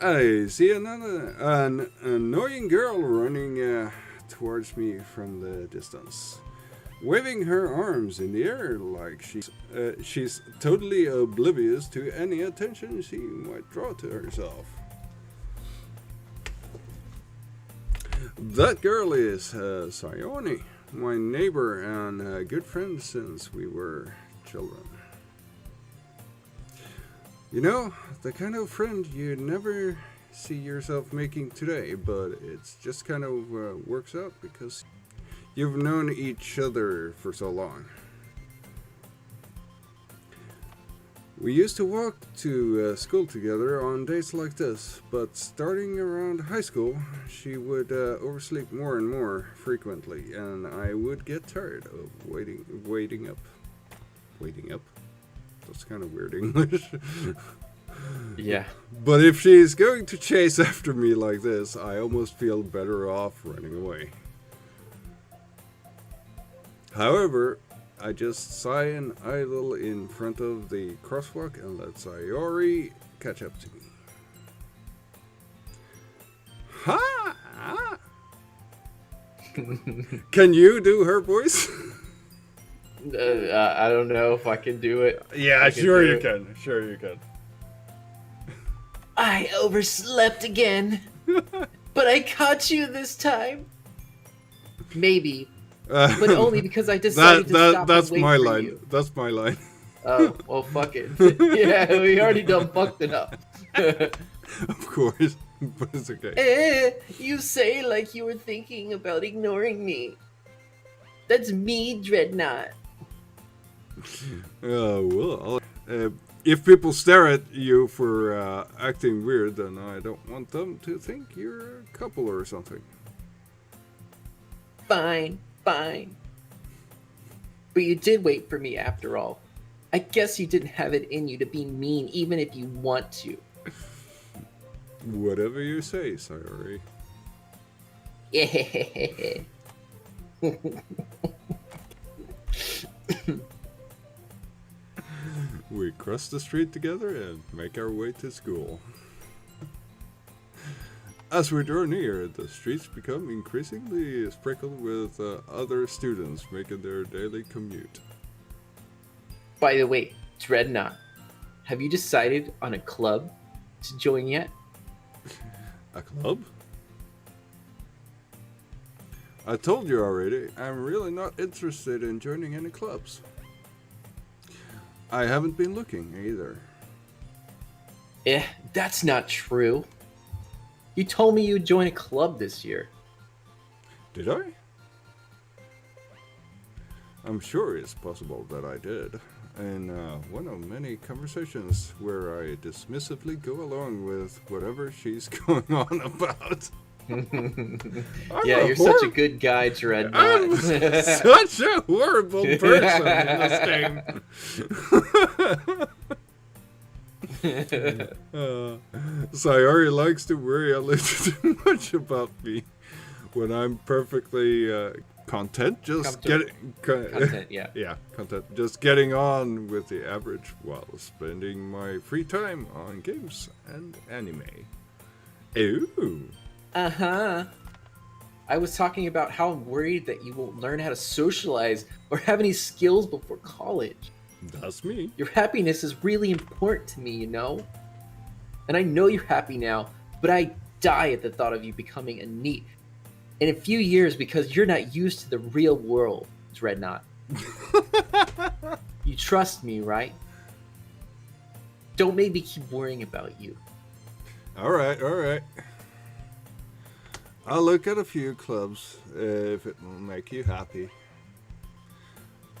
I see an annoying girl running towards me from the distance, waving her arms in the air like she's totally oblivious to any attention she might draw to herself. That girl is Sayoni, my neighbor and a good friend since we were children. You know, the kind of friend you never see yourself making today, but it's just kind of works out because you've known each other for so long. We used to walk to school together on days like this, but starting around high school, she would oversleep more and more frequently, and I would get tired of waiting up. Waiting up? That's kind of weird English. Yeah. But if she's going to chase after me like this, I almost feel better off running away. However, I just sigh and idle in front of the crosswalk and let Sayori catch up to me. Ha! Can you do her voice? I don't know if I can do it. Yeah, sure you can. Sure you can. I overslept again, but I caught you this time. Maybe, but only because I decided to stop that's and wait my for line. you. That's my line. Oh, well, fuck it. Yeah, we already done fucked it up. Of course, but it's okay. You say like you were thinking about ignoring me. That's me, Dreadnought. Well, if people stare at you for acting weird, then I don't want them to think you're a couple or something. Fine. But you did wait for me after all. I guess you didn't have it in you to be mean even if you want to. Whatever you say, Sayori. Yeah. We cross the street together and make our way to school. As we draw near, the streets become increasingly sprinkled with other students making their daily commute. By the way, Dreadnought, have you decided on a club to join yet? A club? I told you already, I'm really not interested in joining any clubs. I haven't been looking either. That's not true. You told me you'd join a club this year. Did I? I'm sure it's possible that I did. In one of many conversations where I dismissively go along with whatever she's going on about. Yeah, you're such a good guy, Dreadnought. I'm such a horrible person in this game. Sayori likes to worry a little too much about me when I'm perfectly content. Content, yeah. Yeah, content. Just getting on with the average while spending my free time on games and anime. Ooh. Uh-huh. I was talking about how I'm worried that you won't learn how to socialize or have any skills before college. That's me. Your happiness is really important to me, you know? And I know you're happy now, but I die at the thought of you becoming a NEET in a few years because you're not used to the real world, Dreadnought. You trust me, right? Don't make me keep worrying about you. Alright. I'll look at a few clubs if it will make you happy.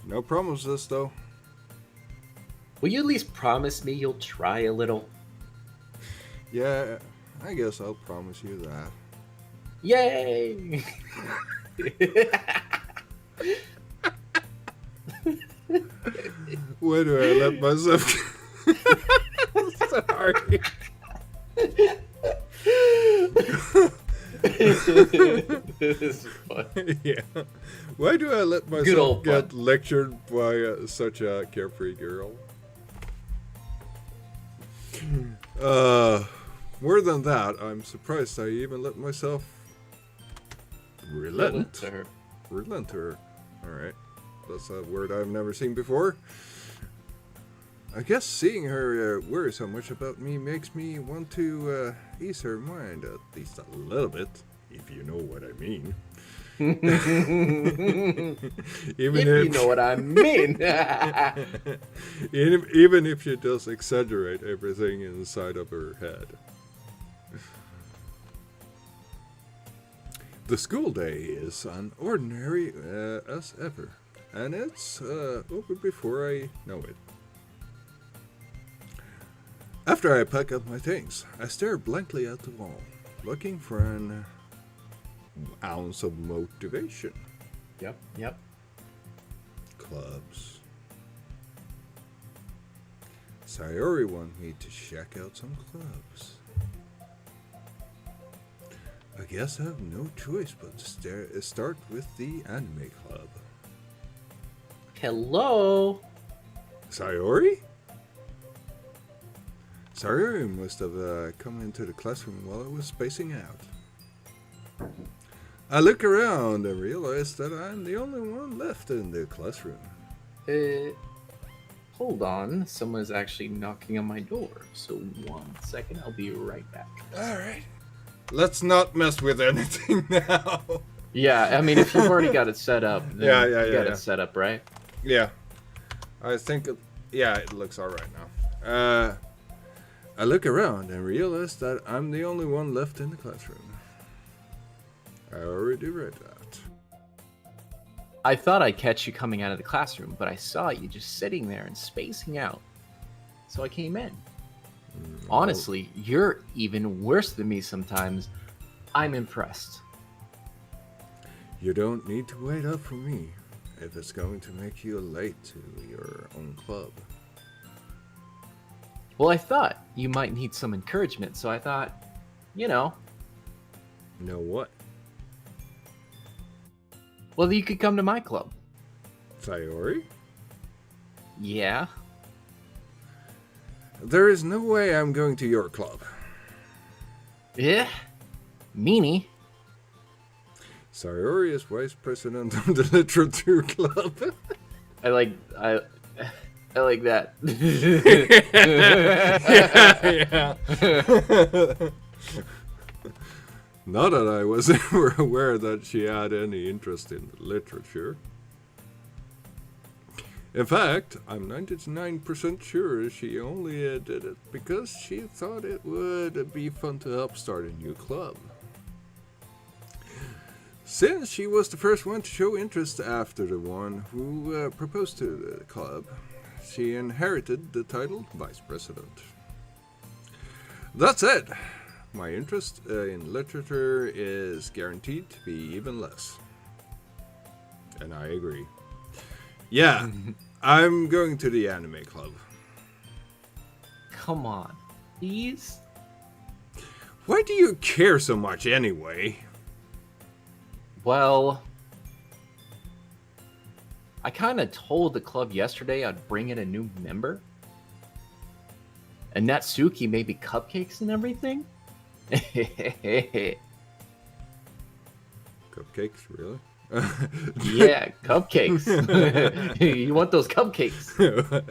No promises, though. Will you at least promise me you'll try a little? Yeah, I guess I'll promise you that. Yay! Why do I let myself... Sorry. This is fun. Yeah. Why do I let myself get lectured by such a carefree girl? More than that, I'm surprised I even let myself relent to her. Relent to her. Alright. That's a word I've never seen before. I guess seeing her worry so much about me makes me want to ease her mind at least a little bit, if you know what I mean. Even if you know what I mean. Even if she does exaggerate everything inside of her head. The school day is unordinary as ever, and it's over before I know it. After I pack up my things, I stare blankly at the wall, looking for an ounce of motivation. Yep. Clubs. Sayori wanted me to check out some clubs. I guess I have no choice but to start with the anime club. Hello? Sayori? Sayori must have come into the classroom while I was spacing out. I look around and realize that I'm the only one left in the classroom. Hold on. Someone's actually knocking on my door. So 1 second, I'll be right back. Alright. Let's not mess with anything now. Yeah, I mean, if you've already got it set up, then you got it set up, right? Yeah. I think, it looks alright now. I look around and realize that I'm the only one left in the classroom. I already read that. I thought I'd catch you coming out of the classroom, but I saw you just sitting there and spacing out. So I came in. Honestly, you're even worse than me sometimes. I'm impressed. You don't need to wait up for me if it's going to make you late to your own club. Well, I thought you might need some encouragement, so I thought, Know what? Well, you could come to my club. Sayori? Yeah? There is no way I'm going to your club. Yeah? Meanie? Sayori is vice president of the literature club. I like that. Yeah. Not that I was ever aware that she had any interest in literature. In fact, I'm 99% sure she only did it because she thought it would be fun to help start a new club. Since she was the first one to show interest after the one who proposed to the club, she inherited the title Vice President. That said, my interest in literature is guaranteed to be even less. And I agree. Yeah, I'm going to the anime club. Come on, please? Why do you care so much anyway? Well, I kind of told the club yesterday I'd bring in a new member. And Natsuki made me cupcakes and everything. Cupcakes, really? Yeah, cupcakes. You want those cupcakes?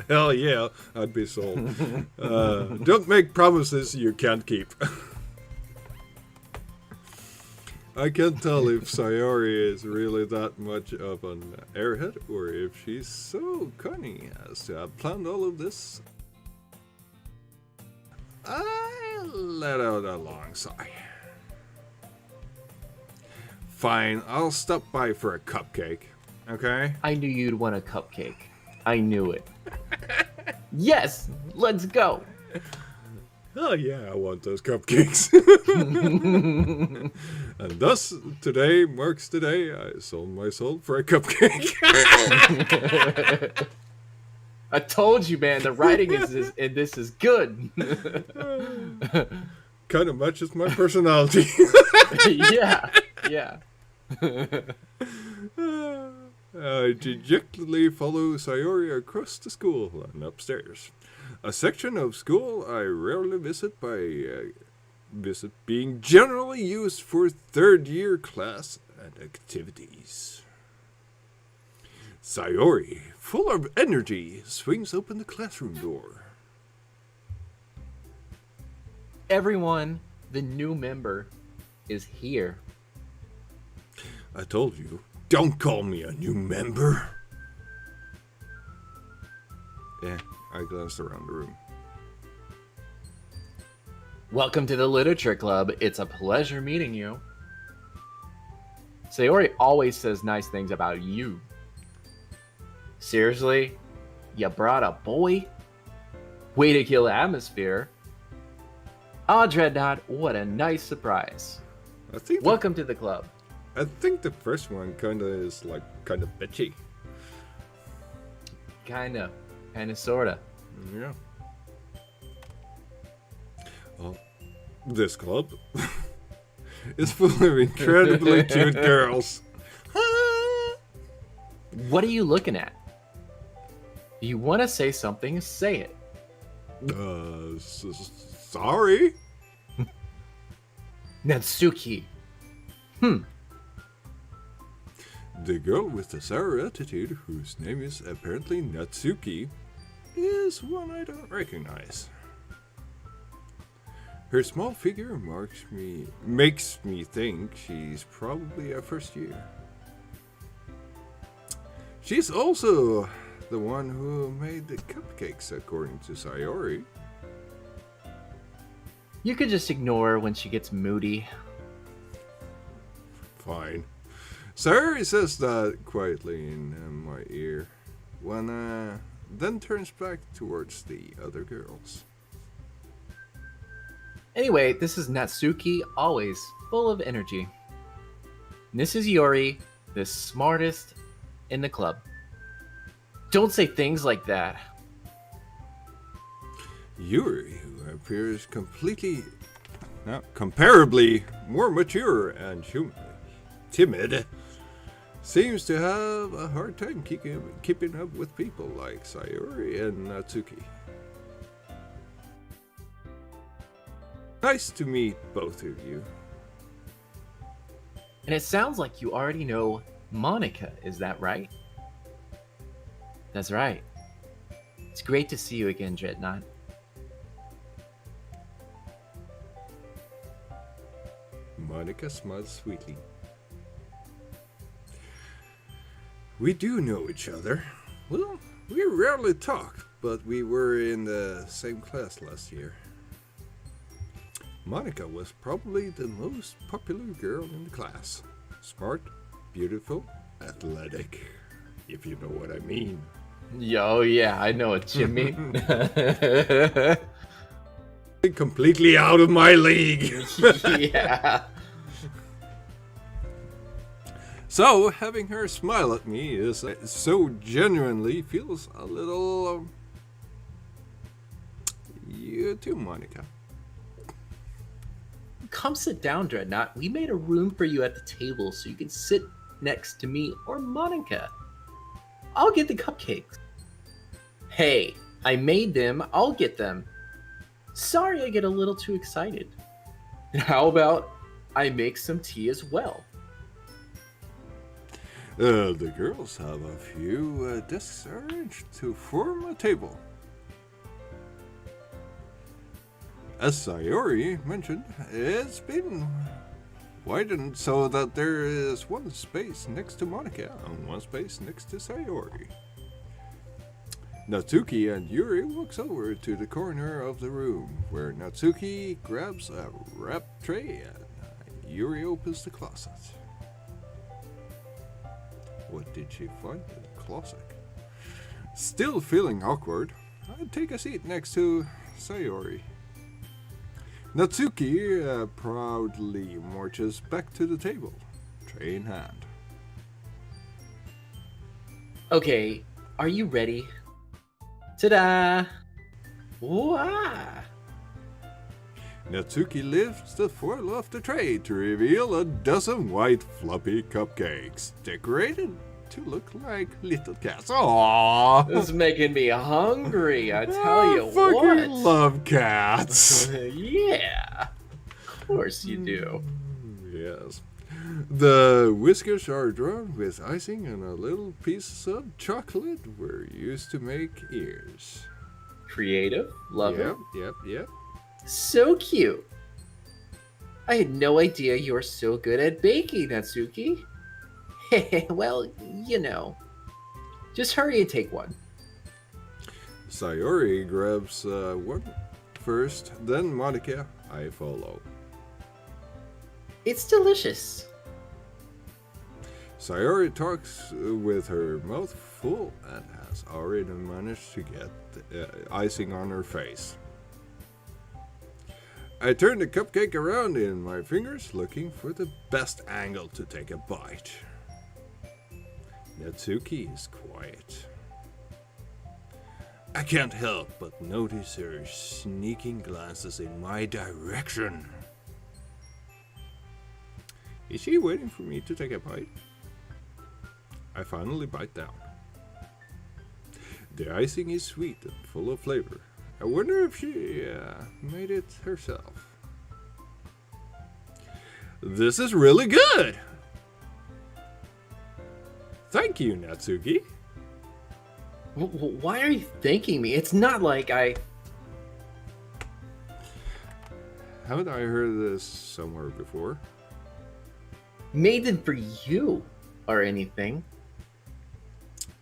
Hell yeah, I'd be sold. Don't make promises you can't keep. I can't tell if Sayori is really that much of an airhead or if she's so cunning as to have planned all of this. I let out a long sigh. Fine, I'll stop by for a cupcake, okay? I knew you'd want a cupcake. I knew it. Yes, let's go. Oh yeah, I want those cupcakes. And thus, today marks the day I sold my soul for a cupcake. I told you, man, the writing in this is good. Kind of matches my personality. Yeah. I dejectedly follow Sayori across the school and upstairs. A section of school I rarely visit by visit being generally used for third-year class and activities. Sayori, full of energy, swings open the classroom door. Everyone, the new member, is here. I told you, don't call me a new member. I glanced around the room. Welcome to the Literature Club. It's a pleasure meeting you. Sayori always says nice things about you. Seriously? You brought a boy? Way to kill the atmosphere. Ah, Dreadnought, what a nice surprise. Welcome to the club. I think the first one kinda bitchy. Kinda, sorta. Yeah. Well, this club is full of incredibly cute girls. What are you looking at? If you want to say something, say it. Sorry. Natsuki. The girl with the sour attitude, whose name is apparently Natsuki, is one I don't recognize. Her small figure makes me think she's probably a first year. She's also the one who made the cupcakes, according to Sayori. You could just ignore her when she gets moody. Fine. Sayori says that quietly in my ear, then turns back towards the other girls. Anyway, this is Natsuki, always full of energy. And this is Yuri, the smartest in the club. Don't say things like that. Yuri, who appears comparably more mature and timid, seems to have a hard time keeping up with people like Sayori and Natsuki. Nice to meet both of you. And it sounds like you already know Monica, is that right? That's right. It's great to see you again, Dreadnought. Monica smiles sweetly. We do know each other. Well, we rarely talk, but we were in the same class last year. Monica was probably the most popular girl in the class. Smart, beautiful, athletic, if you know what I mean. Yo, yeah, I know what you mean. Completely out of my league. Yeah. So, having her smile at me is so genuinely feels a little... you too, Monica. Come sit down, Dreadnought. We made a room for you at the table so you can sit next to me or Monica. I'll get the cupcakes. Hey, I made them. I'll get them. Sorry I get a little too excited. And how about I make some tea as well? The girls have a few desks arranged to form a table. As Sayori mentioned, it's been widened so that there is one space next to Monica and one space next to Sayori. Natsuki and Yuri walks over to the corner of the room, where Natsuki grabs a wrap tray and Yuri opens the closet. What did she find in the closet? Still feeling awkward, I take a seat next to Sayori. Natsuki proudly marches back to the table, tray in hand. Okay, are you ready? Ta-da! Wow! Natsuki lifts the foil off the tray to reveal a dozen white fluffy cupcakes, decorated to look like little cats. Aww! This is making me hungry, I tell you I fucking what. love cats. Yeah. course you do. Yes. The whiskers are drawn with icing and a little piece of chocolate were used to make ears. Creative. Love it. Yep. So cute. I had no idea you were so good at baking, Natsuki. Well, you know. Just hurry and take one. Sayori grabs one first, then Monica. I follow. It's delicious. Sayori talks with her mouth full and has already managed to get icing on her face. I turn the cupcake around in my fingers, looking for the best angle to take a bite. Natsuki is quiet. I can't help but notice her sneaking glances in my direction. Is she waiting for me to take a bite? I finally bite down. The icing is sweet and full of flavor. I wonder if she made it herself. This is really good! Thank you, Natsuki. Why are you thanking me? It's not like I... Haven't I heard this somewhere before? Made them for you or anything.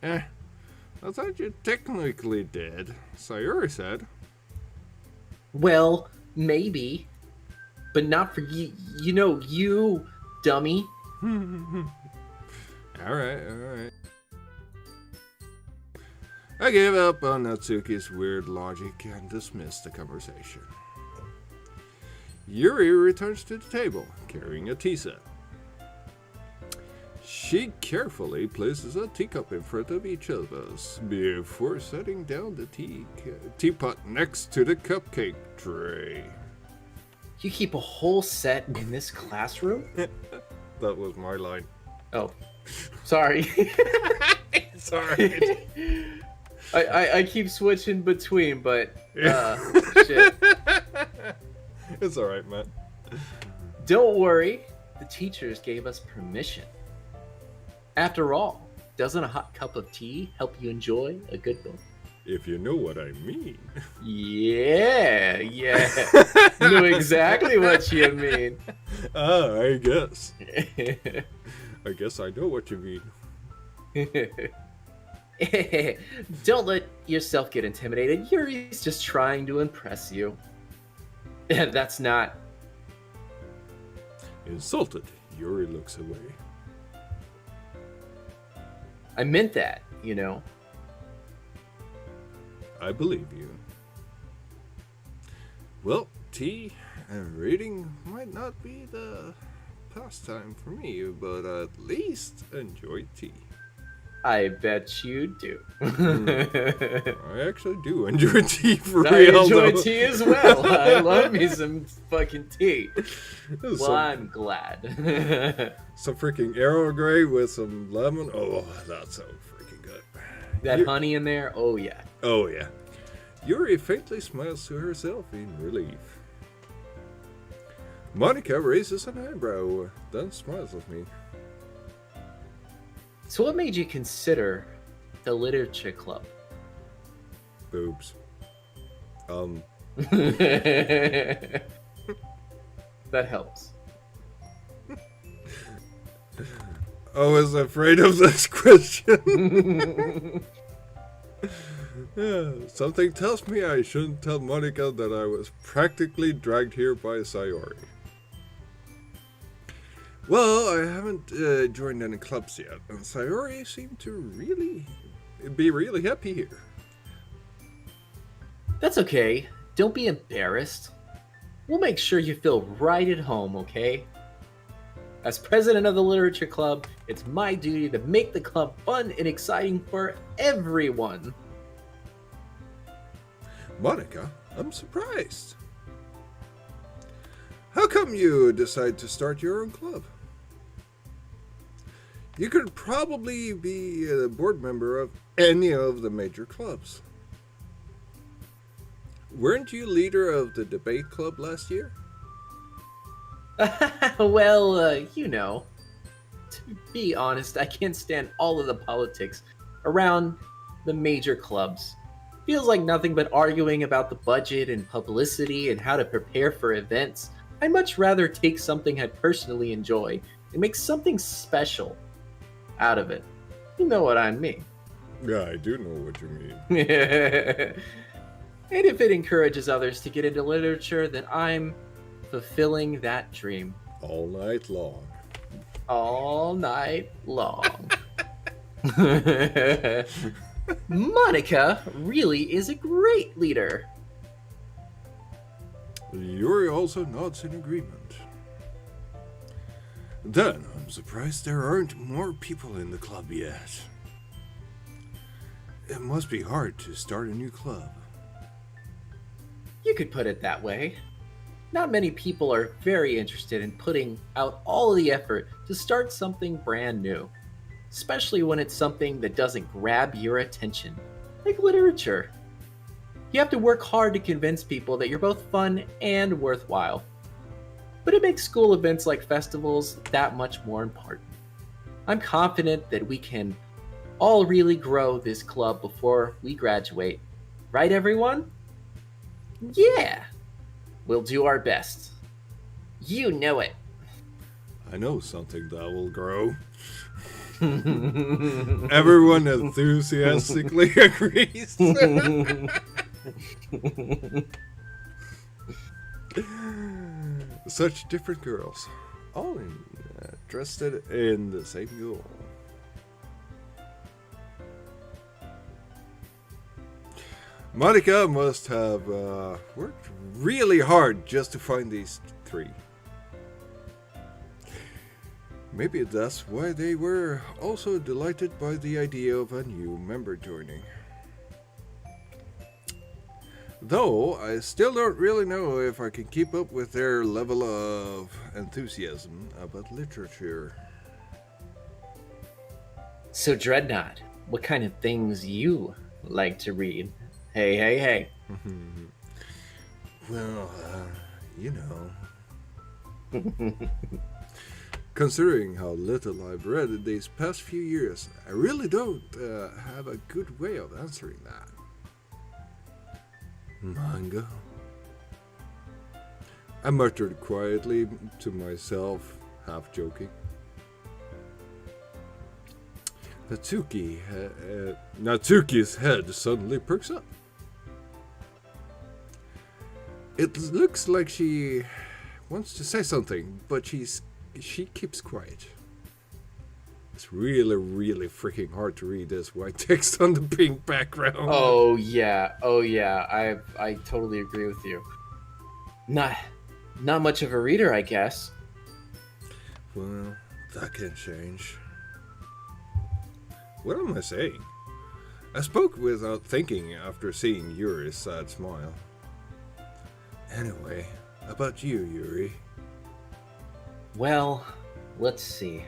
I thought you technically did. Sayori said. Well, maybe. But not for you. You know, you, dummy. Alright. I gave up on Natsuki's weird logic and dismissed the conversation. Yuri returns to the table, carrying a tea set. She carefully places a teacup in front of each of us before setting down the teapot next to the cupcake tray. You keep a whole set in this classroom? That was my line. Oh, sorry. Sorry. I keep switching between, but shit. It's alright, man. Don't worry, the teachers gave us permission. After all, doesn't a hot cup of tea help you enjoy a good book? If you know what I mean. Yeah. Know exactly what you mean. I guess. I guess I know what you mean. Don't let yourself get intimidated. Yuri's just trying to impress you. That's not... Insulted, Yuri looks away. I meant that, you know. I believe you. Well, tea and reading might not be the pastime for me, but at least enjoy tea. I bet you do. I actually do enjoy tea for real. I enjoy tea as well. I love me some fucking tea. Well, I'm glad. Some freaking Arrow Grey with some lemon. Oh, that's so freaking good. That honey in there? Oh, yeah. Oh, yeah. Yuri faintly smiles to herself in relief. Monica raises an eyebrow, then smiles at me. So what made you consider the literature club? Boobs. That helps. I was afraid of this question. Yeah, something tells me I shouldn't tell Monica that I was practically dragged here by Sayori. Well, I haven't joined any clubs yet, and Sayori seemed to be really happy here. That's okay. Don't be embarrassed. We'll make sure you feel right at home, okay? As president of the literature club, it's my duty to make the club fun and exciting for everyone. Monica, I'm surprised. How come you decide to start your own club? You could probably be a board member of any of the major clubs. Weren't you leader of the debate club last year? Well, to be honest, I can't stand all of the politics around the major clubs. Feels like nothing but arguing about the budget and publicity and how to prepare for events. I'd much rather take something I personally enjoy and make something special out of it. You know what I mean. Yeah, I do know what you mean. And if it encourages others to get into literature, then I'm fulfilling that dream All night long. all night long. Monica really is a great leader. Yuri also nods in agreement. Then, I'm surprised there aren't more people in the club yet. It must be hard to start a new club. You could put it that way. Not many people are very interested in putting out all the effort to start something brand new, especially when it's something that doesn't grab your attention, like literature. You have to work hard to convince people that you're both fun and worthwhile. But it makes school events like festivals that much more important. I'm confident that we can all really grow this club before we graduate. Right, everyone? Yeah! We'll do our best. You know it. I know something that will grow. Everyone enthusiastically agrees. Such different girls, all interested in the same goal. Monica must have worked really hard just to find these three. Maybe that's why they were also delighted by the idea of a new member joining. Though, I still don't really know if I can keep up with their level of enthusiasm about literature. So, Dreadnought, what kind of things you like to read? Hey, hey, hey. Well, you know. Considering how little I've read these past few years, I really don't have a good way of answering that. Manga? I muttered quietly to myself, half joking. Natsuki's head suddenly perks up. It looks like she wants to say something, but she keeps quiet. It's really, really freaking hard to read this white text on the pink background. Oh yeah. I totally agree with you. Not much of a reader, I guess. Well, that can change. What am I saying? I spoke without thinking after seeing Yuri's sad smile. Anyway, about you, Yuri. Well, let's see.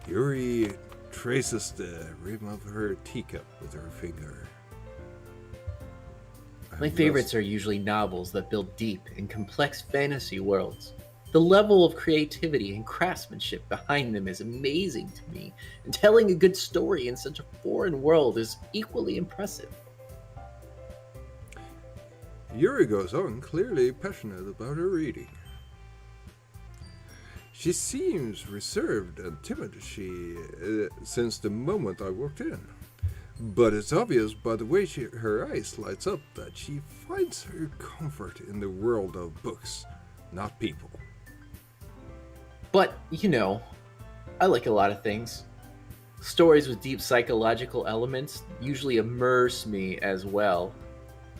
Yuri traces the rim of her teacup with her finger. My favorites are usually novels that build deep and complex fantasy worlds. The level of creativity and craftsmanship behind them is amazing to me, and telling a good story in such a foreign world is equally impressive. Yuri goes on, clearly passionate about her reading. She seems reserved and timid since the moment I walked in. But it's obvious by the way her eyes lights up that she finds her comfort in the world of books, not people. But, I like a lot of things. Stories with deep psychological elements usually immerse me as well.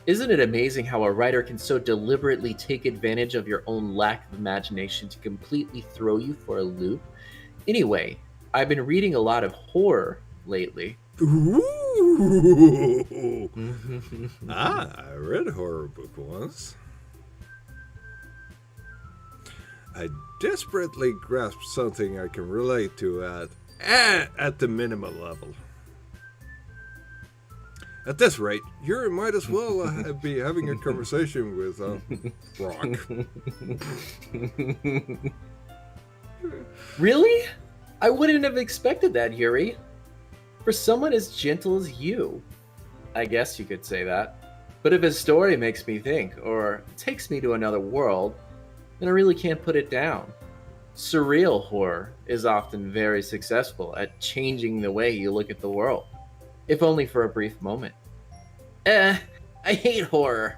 Isn't it amazing how a writer can so deliberately take advantage of your own lack of imagination to completely throw you for a loop? Anyway, I've been reading a lot of horror lately. Ooh! I read a horror book once. I desperately grasped something I can relate to at the minimal level. At this rate, you might as well be having a conversation with Rock. Really? I wouldn't have expected that, Yuri. For someone as gentle as you. I guess you could say that. But if his story makes me think, or takes me to another world, then I really can't put it down. Surreal horror is often very successful at changing the way you look at the world, if only for a brief moment. I hate horror.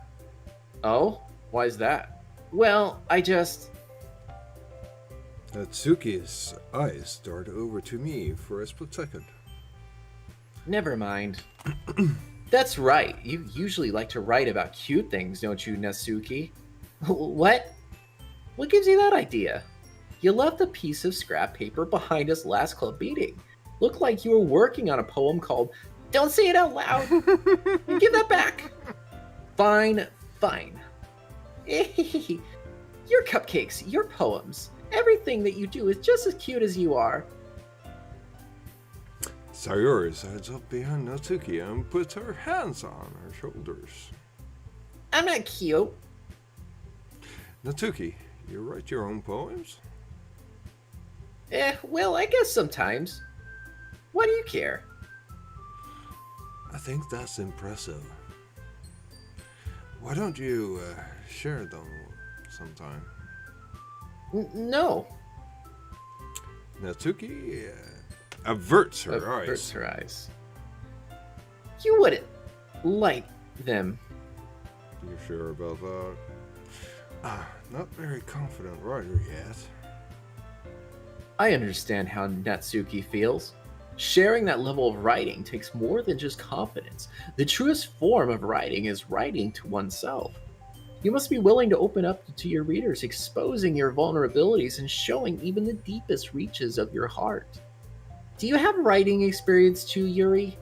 Oh? Why's that? Well, Natsuki's eyes dart over to me for a split second. Never mind. That's right. You usually like to write about cute things, don't you, Natsuki? What? What gives you that idea? You left a piece of scrap paper behind us last club meeting. Looked like you were working on a poem called Don't Say It Out Loud! Give that back! Fine, fine. Your cupcakes, your poems, everything that you do is just as cute as you are. Sayori sides up behind Natsuki and puts her hands on her shoulders. I'm not cute. Natsuki, you write your own poems? Well, I guess sometimes. Why do you care? I think that's impressive. Why don't you share them sometime? No. Natsuki averts her eyes. You wouldn't like them. You sure about that? Not very confident writer yet. I understand how Natsuki feels. Sharing that level of writing takes more than just confidence. The truest form of writing is writing to oneself. You must be willing to open up to your readers, exposing your vulnerabilities and showing even the deepest reaches of your heart. Do you have writing experience too, Yuri?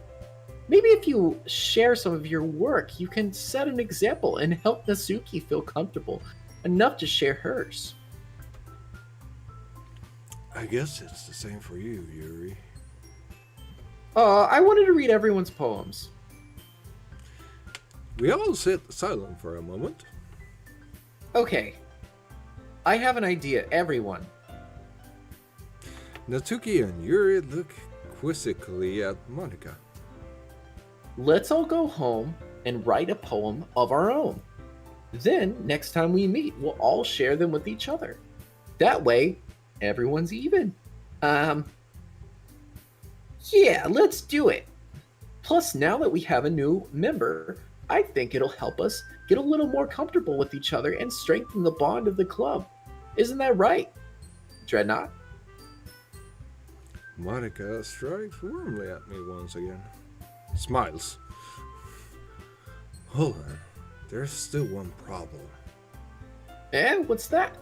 Maybe if you share some of your work, you can set an example and help Natsuki feel comfortable enough to share hers. I guess it's the same for you, Yuri. I wanted to read everyone's poems. We all sit silent for a moment. Okay. I have an idea, everyone. Natsuki and Yuri look quizzically at Monika. Let's all go home and write a poem of our own. Then, next time we meet, we'll all share them with each other. That way, everyone's even. Yeah, let's do it. Plus, now that we have a new member, I think it'll help us get a little more comfortable with each other and strengthen the bond of the club. Isn't that right, Dreadnought? Monika strikes warmly at me once again. Smiles. Hold on. There's still one problem. What's that?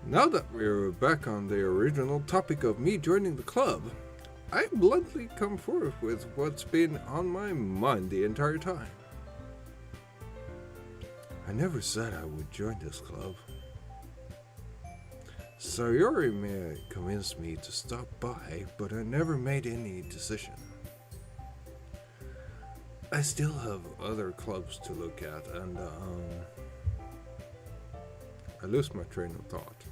Now that we're back on the original topic of me joining the club, I bluntly come forth with what's been on my mind the entire time. I never said I would join this club. Sayori may convince me to stop by, but I never made any decision. I still have other clubs to look at, and I lose my train of thought.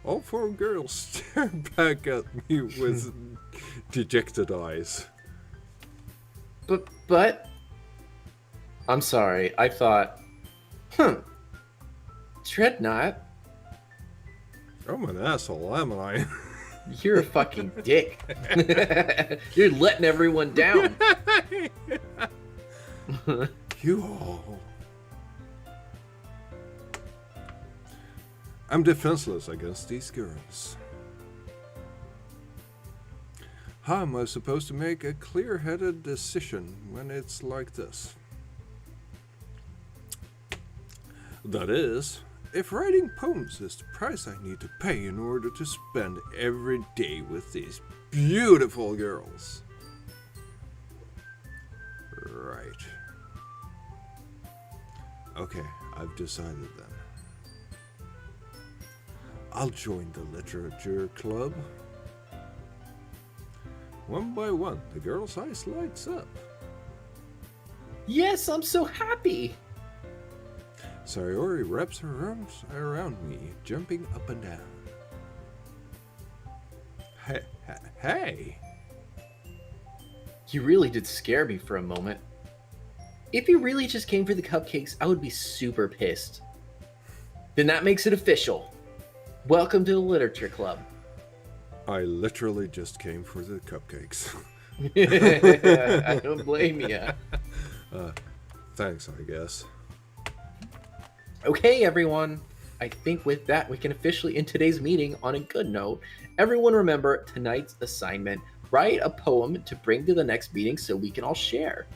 All four girls stare back at me with dejected eyes. But... I'm sorry, I thought... Dreadnought? I'm an asshole, am I? You're a fucking dick. You're letting everyone down. You all... I'm defenseless against these girls. How am I supposed to make a clear-headed decision when it's like this? That is, if writing poems is the price I need to pay in order to spend every day with these beautiful girls. Right. Okay, I've decided then. I'll join the literature club. One by one, the girl's eyes lights up. Yes, I'm so happy. Sayori wraps her arms around me, jumping up and down. Hey! You really did scare me for a moment. If you really just came for the cupcakes, I would be super pissed. Then that makes it official. Welcome to the Literature Club. I literally just came for the cupcakes. I don't blame you. Thanks, I guess. Okay, everyone. I think with that, we can officially end today's meeting on a good note. Everyone remember tonight's assignment. Write a poem to bring to the next meeting so we can all share.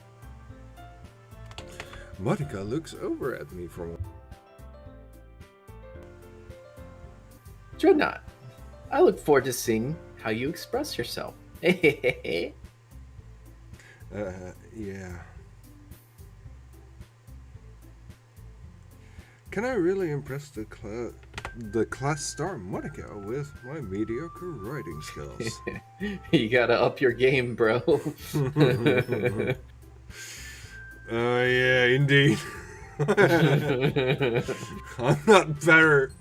Monica looks over at me for a moment. Dreadnought, I look forward to seeing how you express yourself. Yeah. Can I really impress the class star Monica with my mediocre writing skills? You gotta up your game, bro. Yeah, indeed. I'm not better.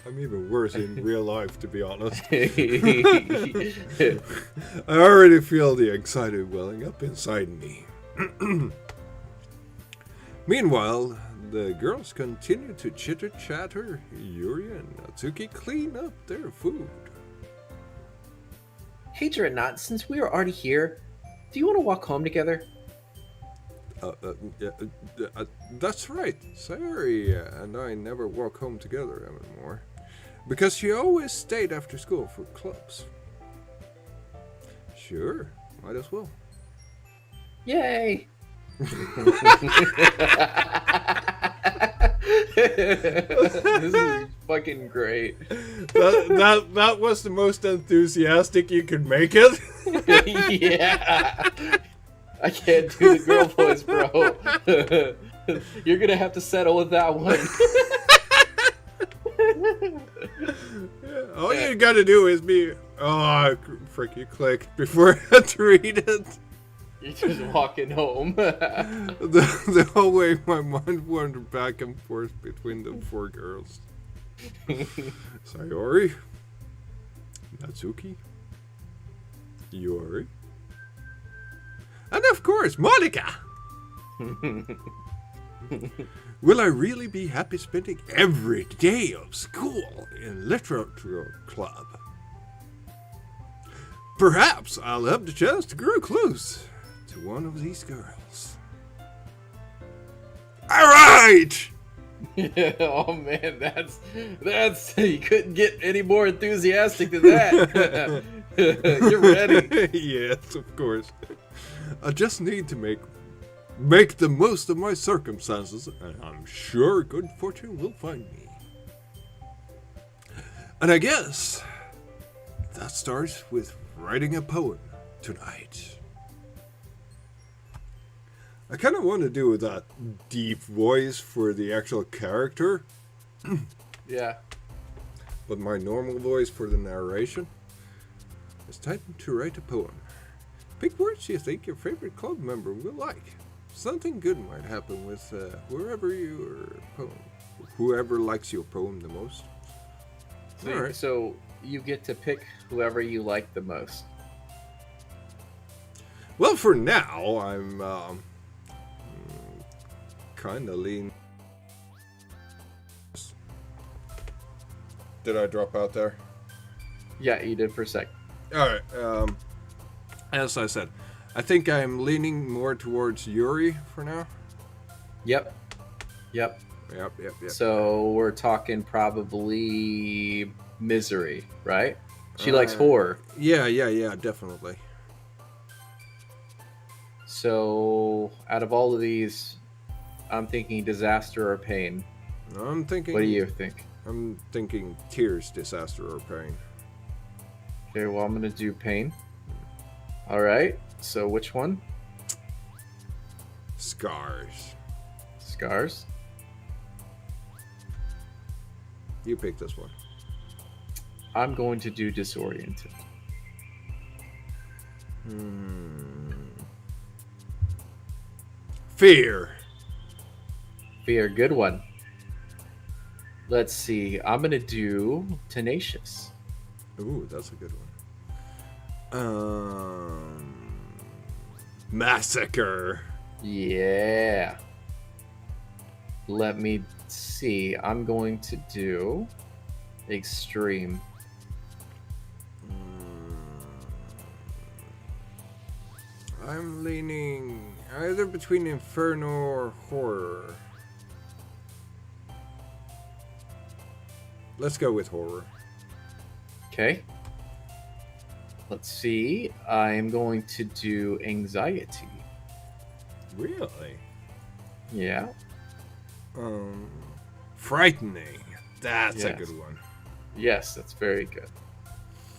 I'm even worse in real life, to be honest. I already feel the anxiety welling up inside me. Meanwhile, the girls continue to chitter-chatter. Yuri and Natsuki clean up their food. Hey, Dreadnought, since we are already here, do you want to walk home together? That's right. Sayori and I never walk home together anymore. Because she always stayed after school for clubs. Sure, might as well. Yay! This is fucking great. That was the most enthusiastic you could make it. Yeah. I can't do the girl voice, bro. You're gonna have to settle with that one. All you gotta do is be, frick, you clicked before I had to read it. You're just walking home. The whole way my mind wandered back and forth between the four girls. Sayori, Natsuki, Yuri, and of course, Monica! Will I really be happy spending every day of school in literature club? Perhaps I'll have the chance to grow close to one of these girls. Alright! Oh man, that's you couldn't get any more enthusiastic than that. You're ready. Yes, of course. I just need to make the most of my circumstances, and I'm sure good fortune will find me. And I guess that starts with writing a poem tonight. I kind of want to do that deep voice for the actual character. Yeah. But my normal voice for the narration. It's time to write a poem. Pick words you think your favorite club member will like. Something good might happen with whoever likes your poem the most. So you get to pick whoever you like the most. Well, for now, I'm kind of lean. Did I drop out there? Yeah, you did for a sec. Alright, as I said, I think I'm leaning more towards Yuri for now. Yep. Yep. So we're talking probably Misery, right? She likes horror. Yeah, definitely. So out of all of these, I'm thinking Disaster or Pain. I'm thinking... What do you think? I'm thinking Tears, Disaster, or Pain. Okay, well, I'm going to do Pain. All right. So which one? Scars. Scars? You pick this one. I'm going to do Disoriented. Fear. Fear, good one. Let's see. I'm gonna do tenacious. Ooh, that's a good one. Massacre. Yeah. Let me see. I'm going to do extreme. I'm leaning either between inferno or horror. Let's go with horror. Okay. Let's see. I'm going to do anxiety. Really? Yeah. Frightening. That's a Yes. good one. Yes, that's very good.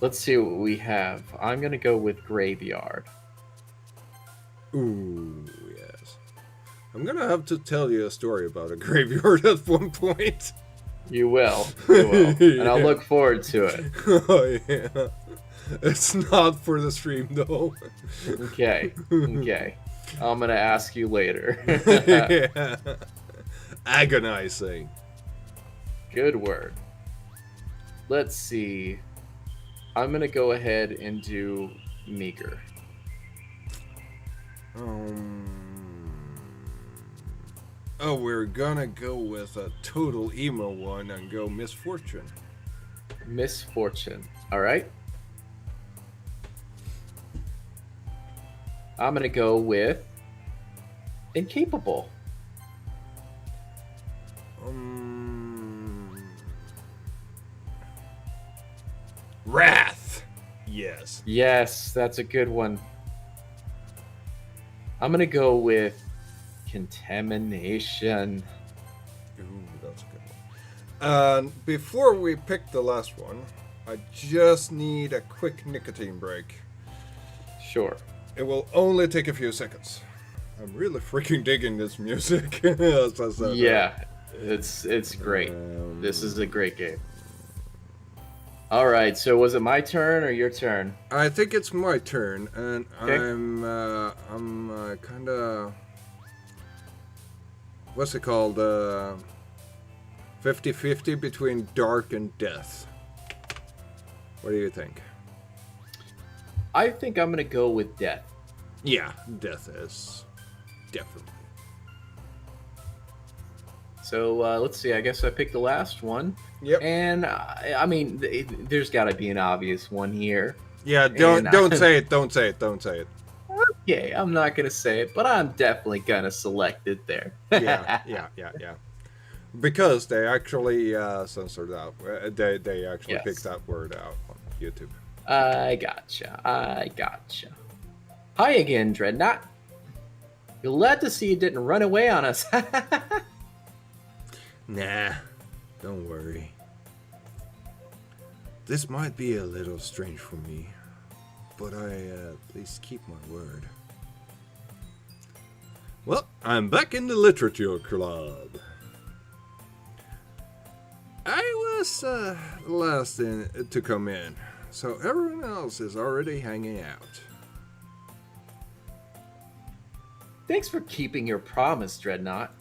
Let's see what we have. I'm going to go with graveyard. Ooh, yes. I'm gonna have to tell you a story about a graveyard at one point. You will. You will. And I'll Yeah. look forward to it. Oh, yeah. It's not for the stream, though. Okay. Okay. I'm going to ask you later. Yeah. Agonizing. Good word. Let's see. I'm going to go ahead and do meager. Oh, we're gonna go with a total emo one and go misfortune. Misfortune. All right. I'm going to go with incapable. Wrath. Yes. Yes, that's a good one. I'm going to go with contamination. Ooh, that's a good one. Before we pick the last one, I just need a quick nicotine break. Sure. It will only take a few seconds. I'm really freaking digging this music. As I said. Yeah, it's great. This is a great game. All right, so was it my turn or your turn? I think it's my turn, and Okay. I'm kind of, what's it called? 50-50 between dark and death. What do you think? I think I'm going to go with death. Yeah, death is definitely. So let's see. I guess I picked the last one. Yep. And I mean, there's got to be an obvious one here. Yeah, don't And say it. Don't say it. Don't say it. Okay, I'm not gonna say it, but I'm definitely gonna select it there. Yeah. Because they actually censored out. They actually Yes. picked that word out on YouTube. I gotcha. Hi again, Dreadnought. Glad to see you didn't run away on us. Nah, don't worry. This might be a little strange for me, but I at least keep my word. Well, I'm back in the literature club. I was the last to come in, so everyone else is already hanging out. Thanks for keeping your promise, Dreadnought.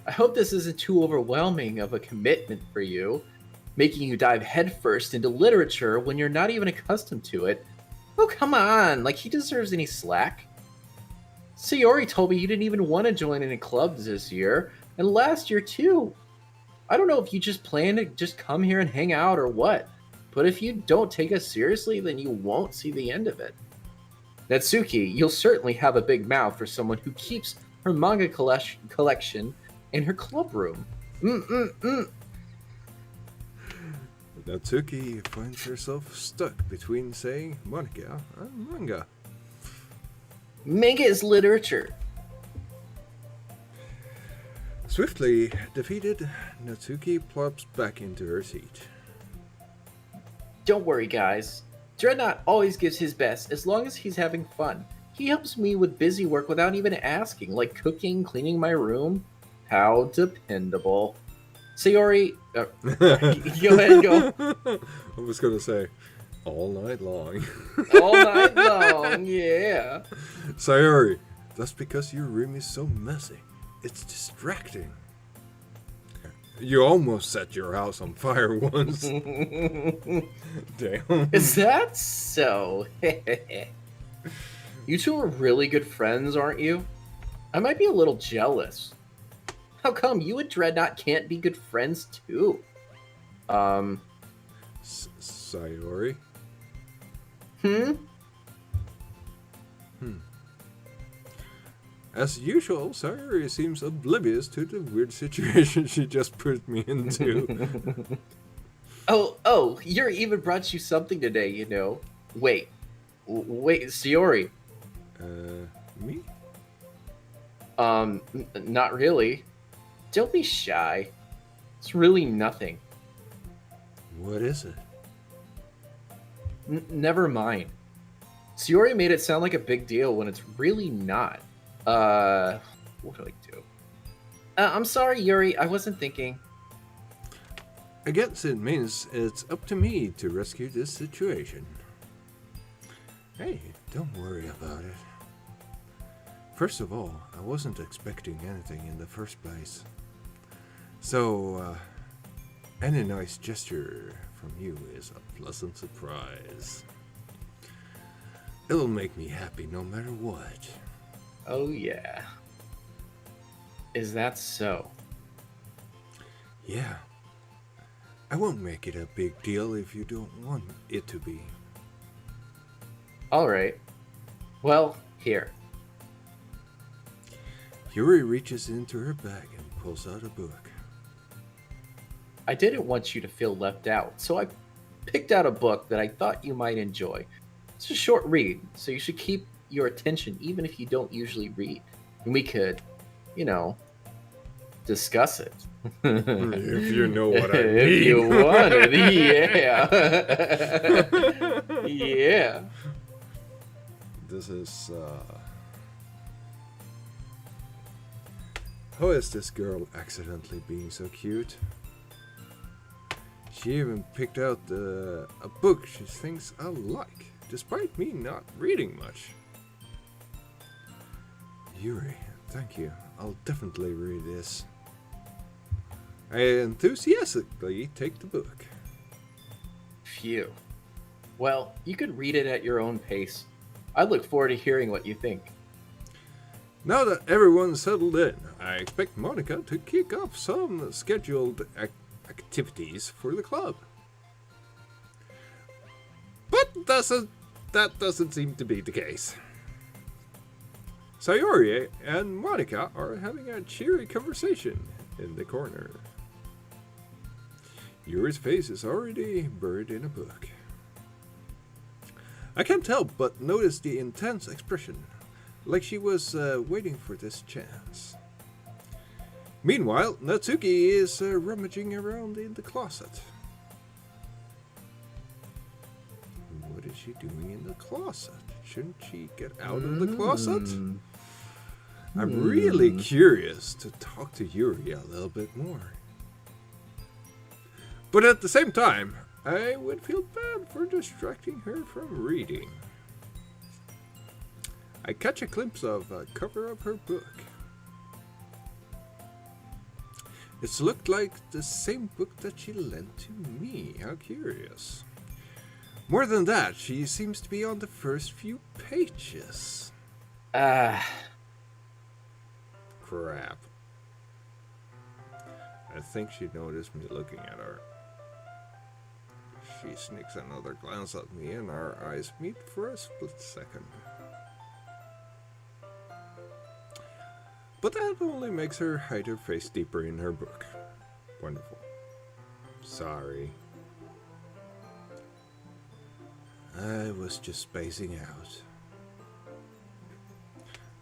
I hope this isn't too overwhelming of a commitment for you, making you dive headfirst into literature when you're not even accustomed to it. Oh, come on, like he deserves any slack. Sayori told me you didn't even want to join any clubs this year, and last year too. I don't know if you just plan to just come here and hang out or what, but if you don't take us seriously, then you won't see the end of it. Natsuki, you'll certainly have a big mouth for someone who keeps her manga collection in her club room. Natsuki finds herself stuck between saying manga and manga. Manga is literature. Swiftly defeated, Natsuki plops back into her seat. Don't worry, guys. Dreadnought always gives his best as long as he's having fun. He helps me with busy work without even asking, like cooking, cleaning my room. How dependable. Sayori, go ahead and go. I was gonna say, All night long. All night long, yeah. Sayori, that's because your room is so messy. It's distracting. You almost set your house on fire once. Damn. Is that so? You two are really good friends, aren't you? I might be a little jealous. How come you and Dreadnought can't be good friends too? Sayori? Hmm? As usual, Sayori seems oblivious to the weird situation she just put me into. Oh, Yuri even brought you something today, you know. Wait, Sayori. Me? Not really. Don't be shy. It's really nothing. What is it? Never mind. Sayori made it sound like a big deal when it's really not. What do I do? I'm sorry, Yuri. I wasn't thinking. I guess it means it's up to me to rescue this situation. Hey, don't worry about it. First of all, I wasn't expecting anything in the first place. So, any nice gesture from you is a pleasant surprise. It'll make me happy no matter what. Oh, yeah. Is that so? Yeah. I won't make it a big deal if you don't want it to be. Alright. Well, here. Yuri reaches into her bag and pulls out a book. I didn't want you to feel left out, so I picked out a book that I thought you might enjoy. It's a short read, so you should keep your attention even if you don't usually read. And we could, discuss it. If you know what I mean. If you wanted, yeah. Yeah. This is, How is this girl accidentally being so cute? She even picked out a book she thinks I like, despite me not reading much. Yuri, thank you. I'll definitely read this. I enthusiastically take the book. Phew. Well, you could read it at your own pace. I look forward to hearing what you think. Now that everyone's settled in, I expect Monica to kick off some scheduled activities for the club. But that doesn't seem to be the case. Sayori and Monica are having a cheery conversation in the corner. Yuri's face is already buried in a book. I can't help but notice the intense expression, like she was waiting for this chance. Meanwhile, Natsuki is rummaging around in the closet. What is she doing in the closet? Shouldn't she get out of the closet? I'm really curious to talk to Yuri a little bit more. But at the same time, I would feel bad for distracting her from reading. I catch a glimpse of a cover of her book. It's looked like the same book that she lent to me. How curious. More than that, she seems to be on the first few pages. Crap. I think she noticed me looking at her. She sneaks another glance at me and our eyes meet for a split second. But that only makes her hide her face deeper in her book. Wonderful. Sorry. I was just spacing out.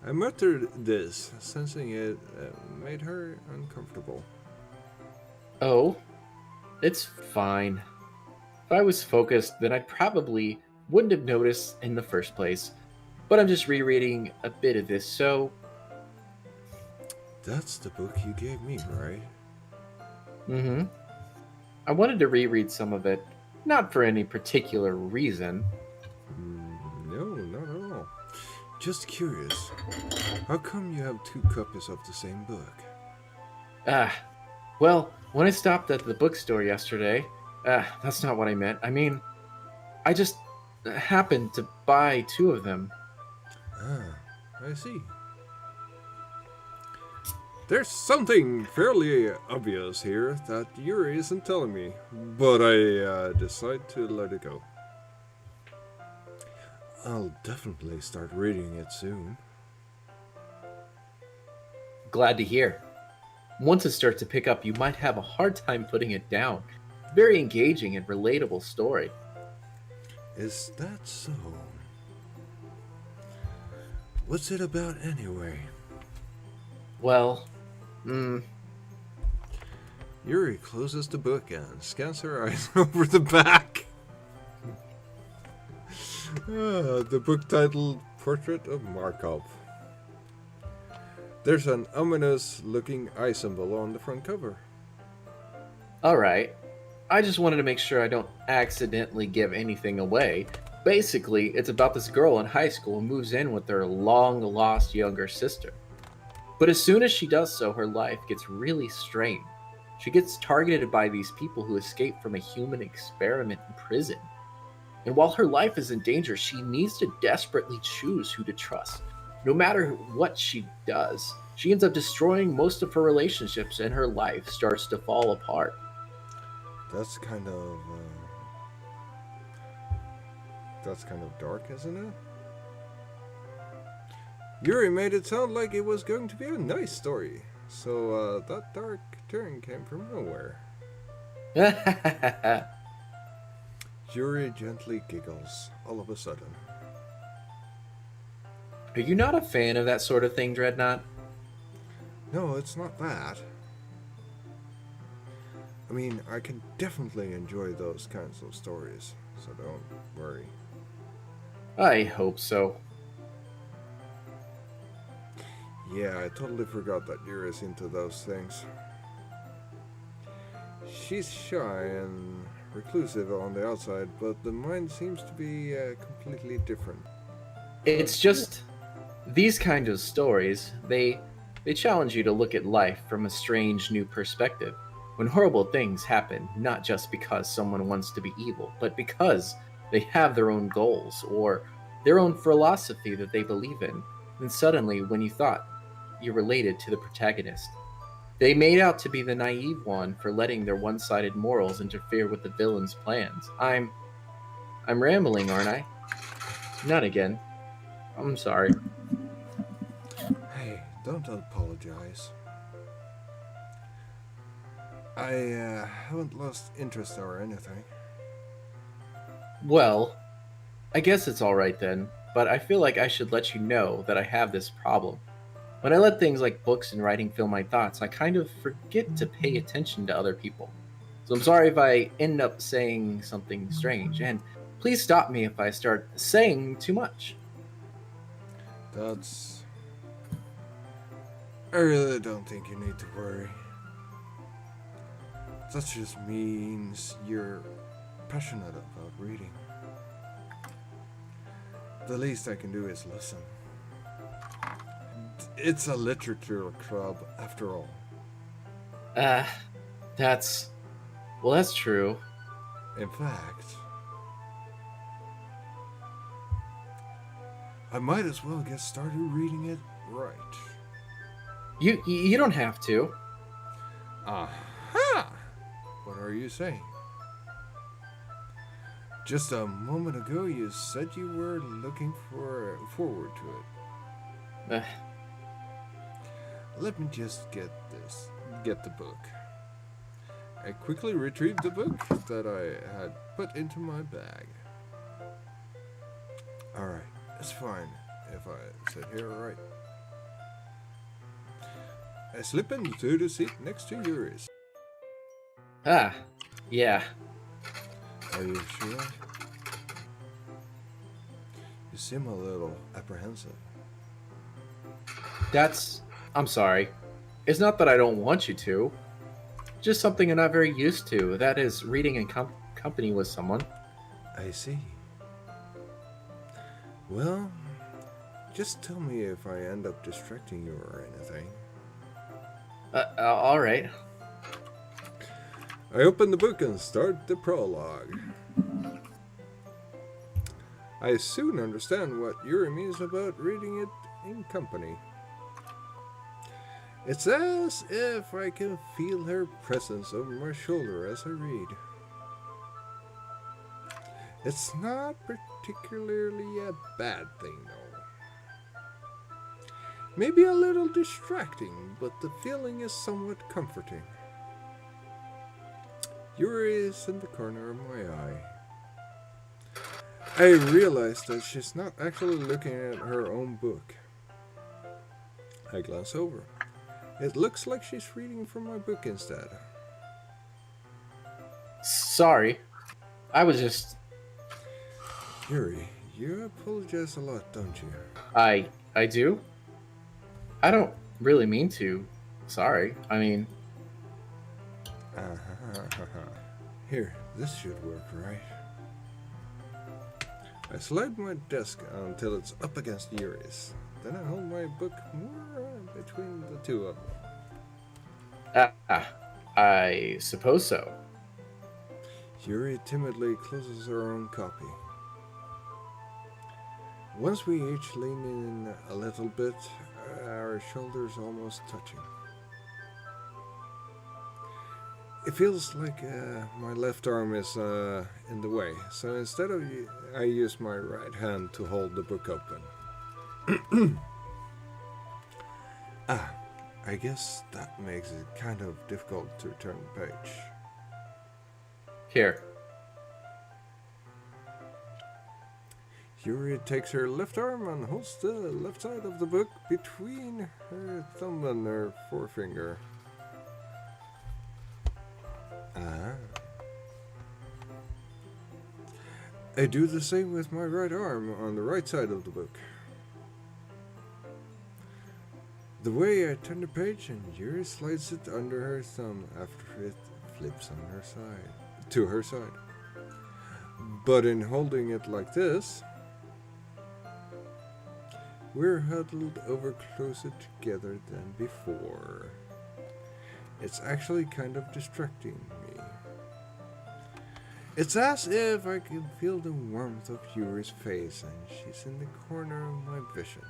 I muttered this, sensing it made her uncomfortable. Oh, it's fine. If I was focused, then I probably wouldn't have noticed in the first place. But I'm just rereading a bit of this, so... That's the book you gave me, right? Mm-hmm. I wanted to reread some of it, Not for any particular reason. No, not at all. Just curious. How come you have two copies of the same book? Ah, well, when I stopped at the bookstore yesterday, that's not what I meant. I mean, I just happened to buy two of them. Ah, I see. There's something fairly obvious here that Yuri isn't telling me, but I decide to let it go. I'll definitely start reading it soon. Glad to hear. Once it starts to pick up, you might have a hard time putting it down. Very engaging and relatable story. Is that so? What's it about anyway? Well, Yuri closes the book and scans her eyes over the back. The book titled Portrait of Markov. There's an ominous looking eye symbol on the front cover. alright. I just wanted to make sure I don't accidentally give anything away. Basically, it's about this girl in high school who moves in with her long lost younger sister. But as soon as she does so, her life gets really strained. She gets targeted by these people who escape from a human experiment in prison. And while her life is in danger, she needs to desperately choose who to trust. No matter what she does, she ends up destroying most of her relationships and her life starts to fall apart. That's kind of dark, isn't it? Yuri made it sound like it was going to be a nice story, so that dark turn came from nowhere. Yuri gently giggles all of a sudden. Are you not a fan of that sort of thing, Dreadnought? No, it's not that. I mean, I can definitely enjoy those kinds of stories, so don't worry. I hope so. Yeah, I totally forgot that Yuri's into those things. She's shy and reclusive on the outside, but the mind seems to be completely different. It's just these kind of stories, they challenge you to look at life from a strange new perspective. When horrible things happen, not just because someone wants to be evil, but because they have their own goals or their own philosophy that they believe in, then suddenly, when you thought you related to the protagonist, they made out to be the naive one for letting their one-sided morals interfere with the villain's plans. I'm rambling, aren't I? Not again. I'm sorry. Hey, don't apologize. I haven't lost interest or anything. Well, I guess it's alright then, but I feel like I should let you know that I have this problem. When I let things like books and writing fill my thoughts, I kind of forget to pay attention to other people. So I'm sorry if I end up saying something strange, and please stop me if I start saying too much. I really don't think you need to worry. That just means you're passionate about reading. The least I can do is listen. It's a literature club, after all. That's true. In fact, I might as well get started reading it right. You don't have to. Aha! What are you saying? Just a moment ago you said you were looking forward to it. Let me just get the book. I quickly retrieved the book that I had put into my bag. Alright, it's fine if I sit here, alright? I slip into the seat next to Yuri's. Yeah. Are you sure? You seem a little apprehensive. I'm sorry. It's not that I don't want you to. Just something I'm not very used to. That is reading in company with someone. I see. Well, just tell me if I end up distracting you or anything. All right. I open the book and start the prologue. I soon understand what Yuri means about reading it in company. It's as if I can feel her presence over my shoulder as I read. It's not particularly a bad thing, though. Maybe a little distracting, but the feeling is somewhat comforting. Yuri is in the corner of my eye. I realize that she's not actually looking at her own book. I glance over. It looks like she's reading from my book instead. Sorry. I was just... Yuri, you apologize a lot, don't you? I do? I don't really mean to. Sorry. I mean... Here, this should work, right? I slide my desk until it's up against Yuri's. Then I hold my book more between the two of them. I suppose so. Yuri timidly closes her own copy. Once we each lean in a little bit, our shoulders almost touching. It feels like my left arm is in the way, so instead of I use my right hand to hold the book open. I guess that makes it kind of difficult to turn the page. Here. Yuri takes her left arm and holds the left side of the book between her thumb and her forefinger. I do the same with my right arm on the right side of the book. The way I turn the page and Yuri slides it under her thumb after it flips on her side, to her side. But in holding it like this, we're huddled over closer together than before. It's actually kind of distracting me. It's as if I can feel the warmth of Yuri's face and she's in the corner of my vision.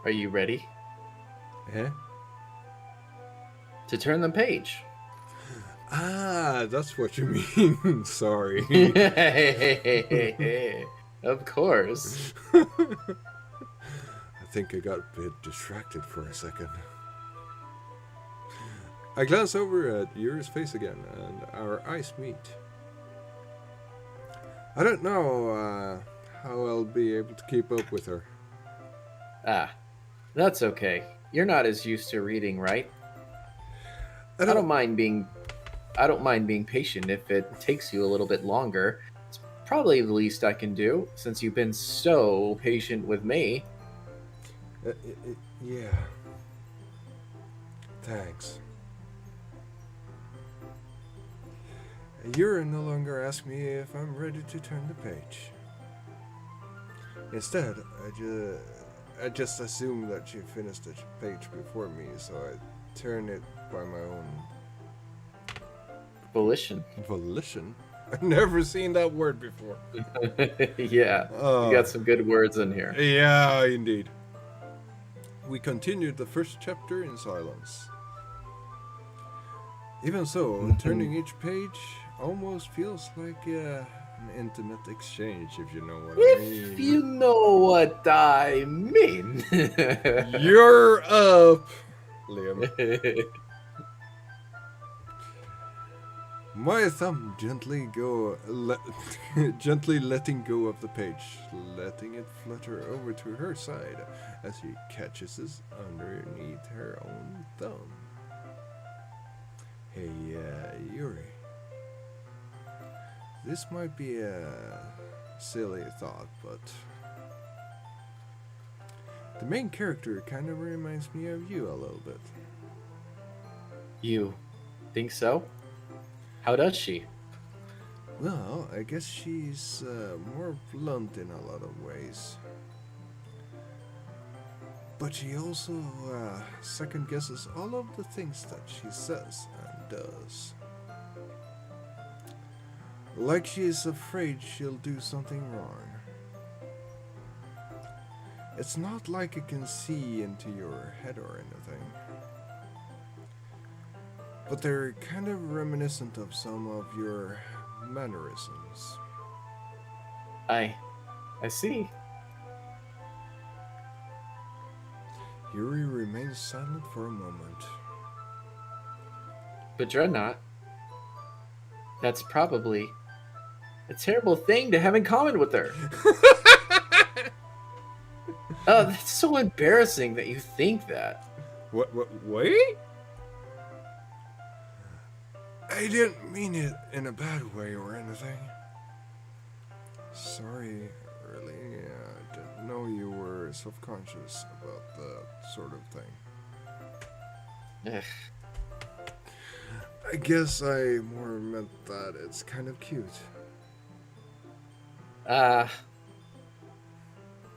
Are you ready? Eh? To turn the page. That's what you mean. Sorry. Of course. I think I got a bit distracted for a second. I glance over at Yuri's face again, and our eyes meet. I don't know how I'll be able to keep up with her. That's okay. You're not as used to reading, right? I don't mind being patient if it takes you a little bit longer. It's probably the least I can do, since you've been so patient with me. Yeah. Thanks. Yuri no longer asks me if I'm ready to turn the page. Instead, I just assume that she finished the page before me, so I turn it by my own Volition. volition. I've never seen that word before. Yeah, you got some good words in here. Yeah, indeed. We continued the first chapter in silence. Even so, turning each page almost feels like an intimate exchange, if you know what I mean. If you know what I mean. You're up, Liam. My thumb gently letting go of the page, letting it flutter over to her side as she catches it underneath her own thumb. Hey, Yuri. This might be a silly thought, but the main character kind of reminds me of you a little bit. You think so? How does she? Well, I guess she's more blunt in a lot of ways. But she also second guesses all of the things that she says and does. Like she's afraid she'll do something wrong. It's not like it can see into your head or anything. But they're kind of reminiscent of some of your mannerisms. I see. Yuri remains silent for a moment. But Dreadnought, that's probably a terrible thing to have in common with her. Oh, that's so embarrassing that you think that. Wait? I didn't mean it in a bad way or anything. Sorry, really. I didn't know you were self-conscious about that sort of thing. Ugh. I guess I more meant that it's kind of cute.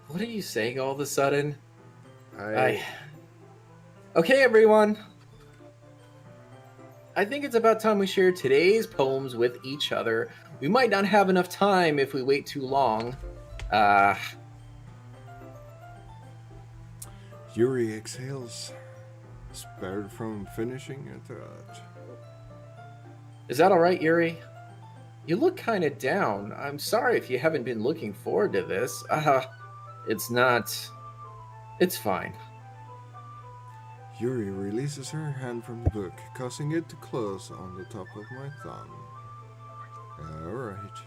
What are you saying all of a sudden? Okay, everyone. I think it's about time we share today's poems with each other. We might not have enough time if we wait too long. Yuri exhales, spared from finishing a thought. Is that alright, Yuri? You look kind of down. I'm sorry if you haven't been looking forward to this. It's not... It's fine. Yuri releases her hand from the book, causing it to close on the top of my thumb. Alright.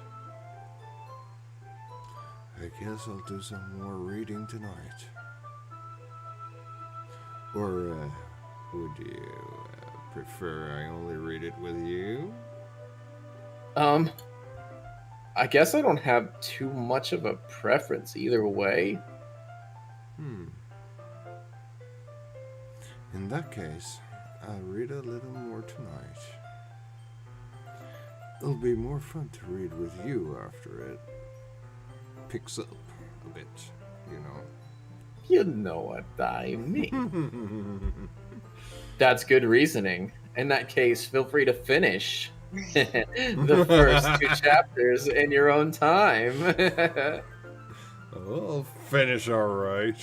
I guess I'll do some more reading tonight. Or, would you prefer I only read it with you? I guess I don't have too much of a preference either way. In that case, I'll read a little more tonight. It'll be more fun to read with you after it picks up a bit, you know. You know what I mean. That's good reasoning. In that case, feel free to finish the first 2 chapters in your own time. I'll finish alright.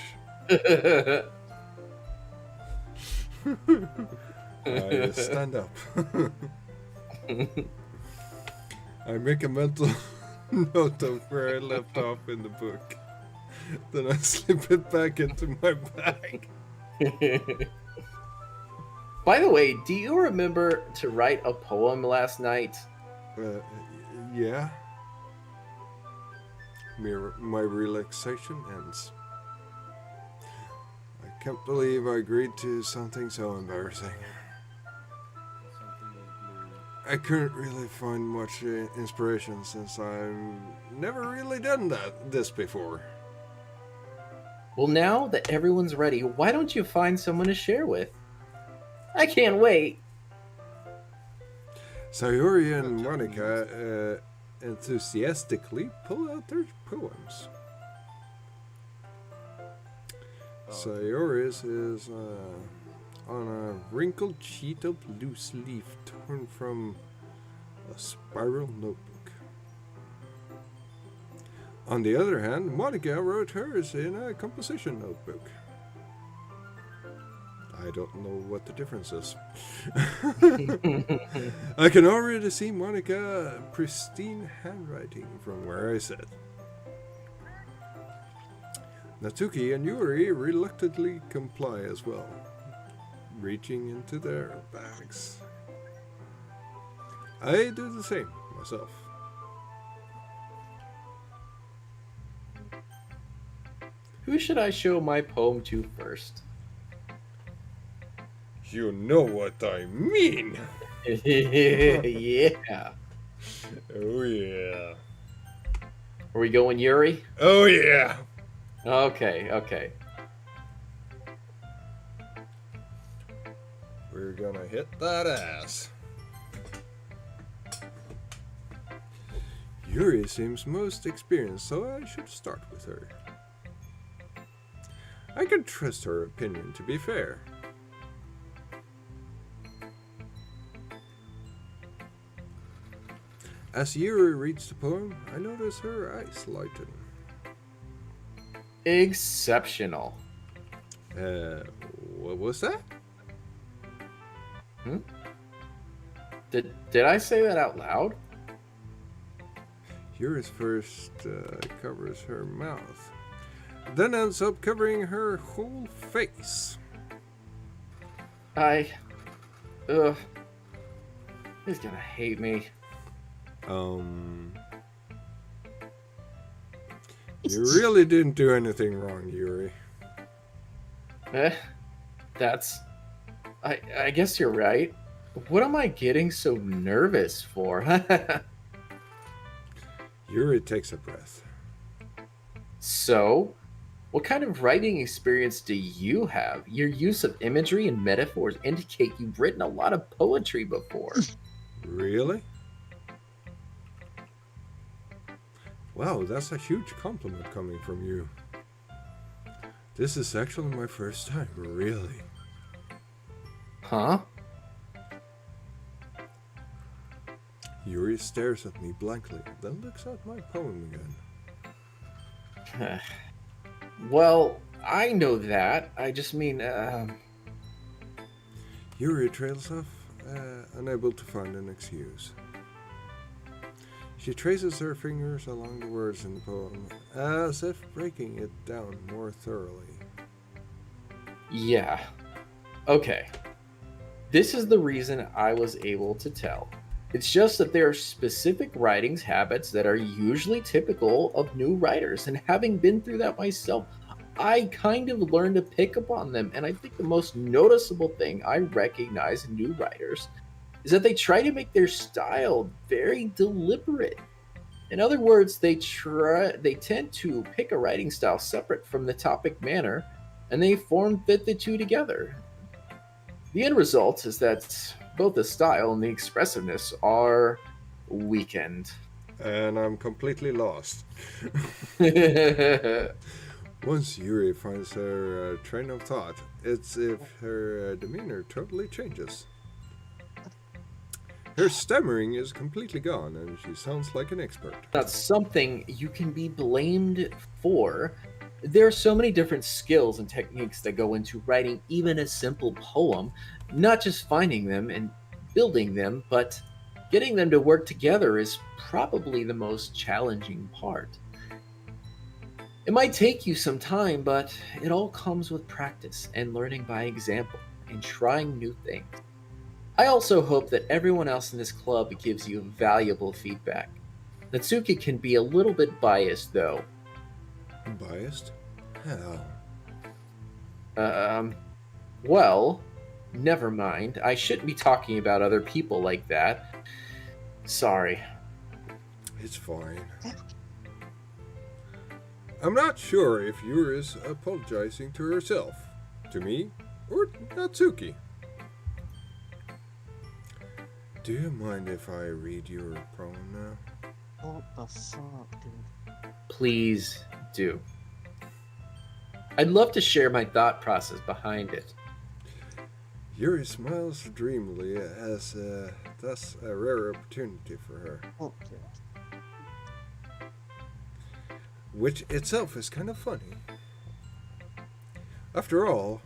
I stand up. I make a mental note of where I left off in the book. Then I slip it back into my bag. By the way, do you remember to write a poem last night? Yeah. My relaxation ends. I can't believe I agreed to something so embarrassing. I couldn't really find much inspiration since I've never really done this before. Well, now that everyone's ready, why don't you find someone to share with? I can't wait. Sayori and Monica enthusiastically pull out their poems. Sayori's is on a wrinkled sheet of loose leaf torn from a spiral notebook. On the other hand, Monica wrote hers in a composition notebook. I don't know what the difference is. I can already see Monica pristine handwriting from where I sit. Natsuki and Yuri reluctantly comply as well, reaching into their bags. I do the same myself. Who should I show my poem to first? You know what I mean! Yeah. Oh yeah. Are we going Yuri? Oh yeah! Okay. We're gonna hit that ass. Yuri seems most experienced, so I should start with her. I can trust her opinion to be fair. As Yuri reads the poem, I notice her eyes lighten. Exceptional. What was that? Did I say that out loud? Yuri's first covers her mouth, then ends up covering her whole face. He's gonna hate me. You really didn't do anything wrong, Yuri. I guess you're right. What am I getting so nervous for? Yuri takes a breath. So, what kind of writing experience do you have? Your use of imagery and metaphors indicate you've written a lot of poetry before. Really? Wow, that's a huge compliment coming from you. This is actually my first time, really. Huh? Yuri stares at me blankly, then looks at my poem again. Well, I know that. I just mean, Yuri trails off, unable to find an excuse. She traces her fingers along the words in the poem, as if breaking it down more thoroughly. Yeah. Okay. This is the reason I was able to tell. It's just that there are specific writing habits that are usually typical of new writers, and having been through that myself, I kind of learned to pick up on them. And I think the most noticeable thing I recognize in new writers is that they try to make their style very deliberate. In other words, they tend to pick a writing style separate from the topic matter, and they fit the two together. The end result is that both the style and the expressiveness are weakened. And I'm completely lost. Once Yuri finds her train of thought, it's if her demeanor totally changes. Her stammering is completely gone, and she sounds like an expert. That's something you can be blamed for. There are so many different skills and techniques that go into writing even a simple poem, not just finding them and building them, but getting them to work together is probably the most challenging part. It might take you some time, but it all comes with practice and learning by example and trying new things. I also hope that everyone else in this club gives you valuable feedback. Natsuki can be a little bit biased, though. Biased? How? Well, never mind. I shouldn't be talking about other people like that. Sorry. It's fine. I'm not sure if Yuri's apologizing to herself, to me, or Natsuki. Do you mind if I read your poem now? What the fuck, dude? Please do. I'd love to share my thought process behind it. Yuri smiles dreamily as that's a rare opportunity for her. Okay. Which itself is kind of funny. After all,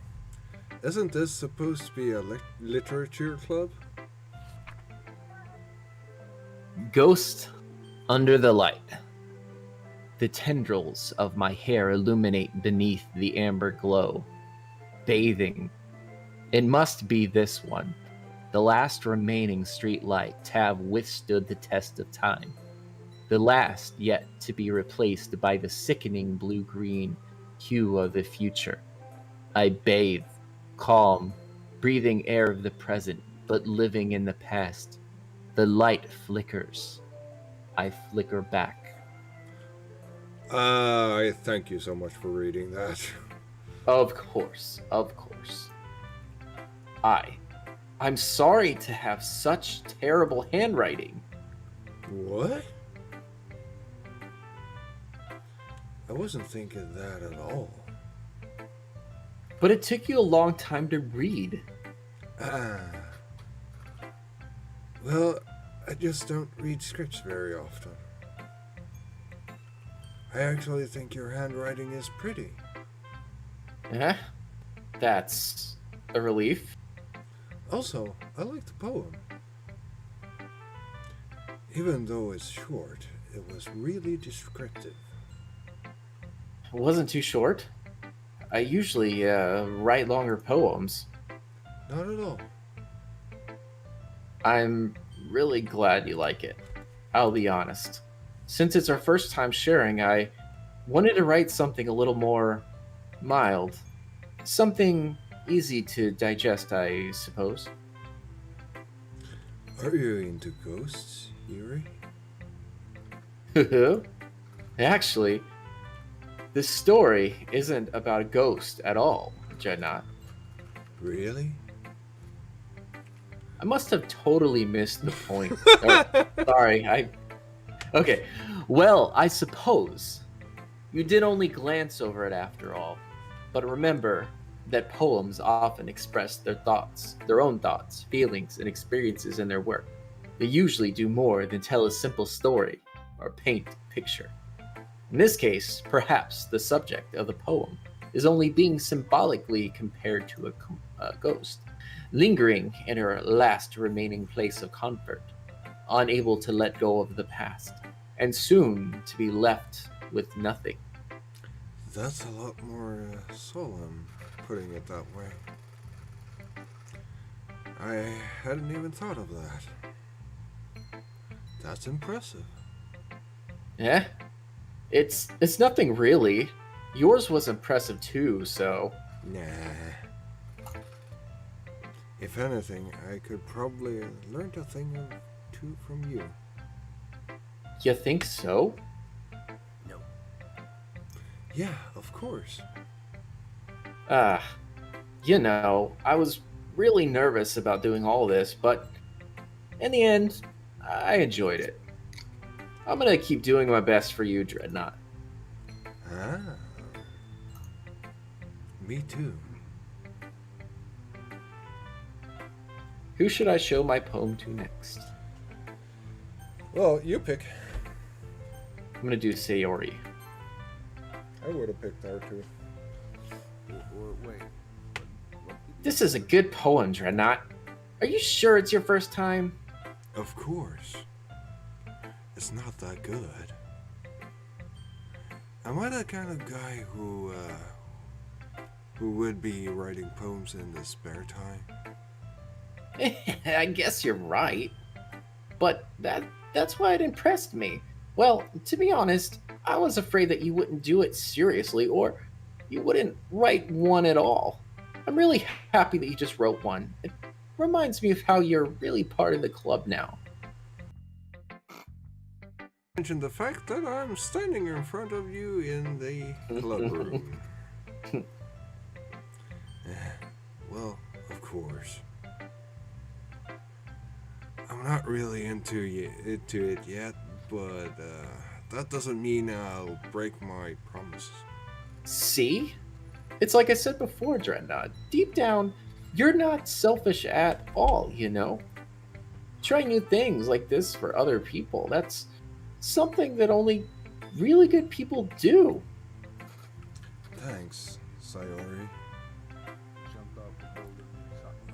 isn't this supposed to be a literature club? Ghost under the light. The tendrils of my hair illuminate beneath the amber glow. Bathing. It must be this one, the last remaining street light to have withstood the test of time. The last yet to be replaced by the sickening blue-green hue of the future. I bathe, calm, breathing air of the present, but living in the past. The light flickers. I flicker back. I thank you so much for reading that. Of course, of course. I'm sorry to have such terrible handwriting. What? I wasn't thinking that at all. But it took you a long time to read. Ah. Well, I just don't read scripts very often. I actually think your handwriting is pretty. Eh? That's a relief. Also, I like the poem. Even though it's short, it was really descriptive. It wasn't too short. I usually write longer poems. Not at all. I'm really glad you like it. I'll be honest. Since it's our first time sharing, I wanted to write something a little more mild. Something easy to digest, I suppose. Are you into ghosts, Yuri? Actually, this story isn't about a ghost at all, Dreadnought. Really? I must have totally missed the point. Sorry, Okay, well, I suppose you did only glance over it after all. But remember that poems often express their own thoughts, feelings, and experiences in their work. They usually do more than tell a simple story or paint a picture. In this case, perhaps the subject of the poem is only being symbolically compared to a ghost, lingering in her last remaining place of comfort, unable to let go of the past, and soon to be left with nothing. That's a lot more solemn, putting it that way. I hadn't even thought of that. That's impressive. Eh? It's nothing really. Yours was impressive too, so... Nah. If anything, I could probably learn a thing or two from you. You think so? Yeah, of course. I was really nervous about doing all this, but in the end, I enjoyed it. I'm gonna keep doing my best for you, Dreadnought. Ah. Me too. Who should I show my poem to next? Well, you pick. I'm gonna do Sayori. I would have picked her too. Wait. This is a good poem, Dreadnought. Are you sure it's your first time? Of course. It's not that good. Am I that kind of guy who would be writing poems in the spare time? I guess you're right. But that's why it impressed me. Well, to be honest, I was afraid that you wouldn't do it seriously or you wouldn't write one at all. I'm really happy that you just wrote one. It reminds me of how you're really part of the club now. Mention the fact that I'm standing in front of you in the club room. Well, of course. I'm not really into it yet, but that doesn't mean I'll break my promises. See? It's like I said before, Dreadnought. Deep down, you're not selfish at all, you know? Trying new things like this for other people, that's something that only really good people do. Thanks, Sayori.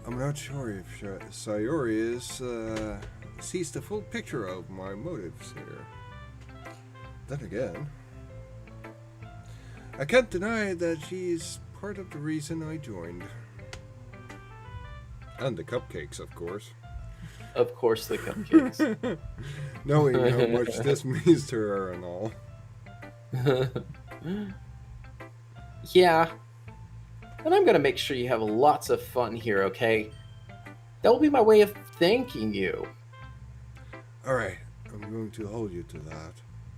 I'm not sure if Sayori sees the full picture of my motives here. Then again, I can't deny that she's part of the reason I joined. And the cupcakes, of course. Of course, the cupcakes. Knowing how much this means to her and all. Yeah. And I'm gonna make sure you have lots of fun here, okay? That will be my way of thanking you. Alright, I'm going to hold you to that,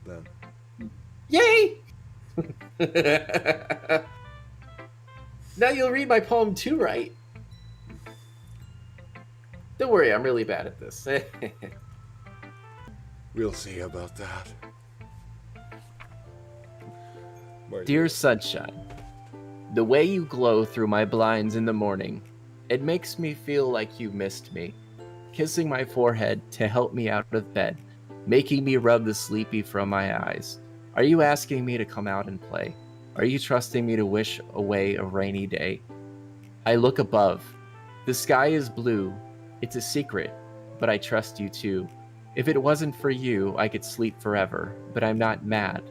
then. Yay! Now you'll read my poem too, right? Don't worry, I'm really bad at this. We'll see about that. Dear sunshine, the way you glow through my blinds in the morning, it makes me feel like you missed me, kissing my forehead to help me out of bed, making me rub the sleepy from my eyes. Are you asking me to come out and play? Are you trusting me to wish away a rainy day? I look above. The sky is blue. It's a secret, but I trust you too. If it wasn't for you, I could sleep forever, but I'm not mad.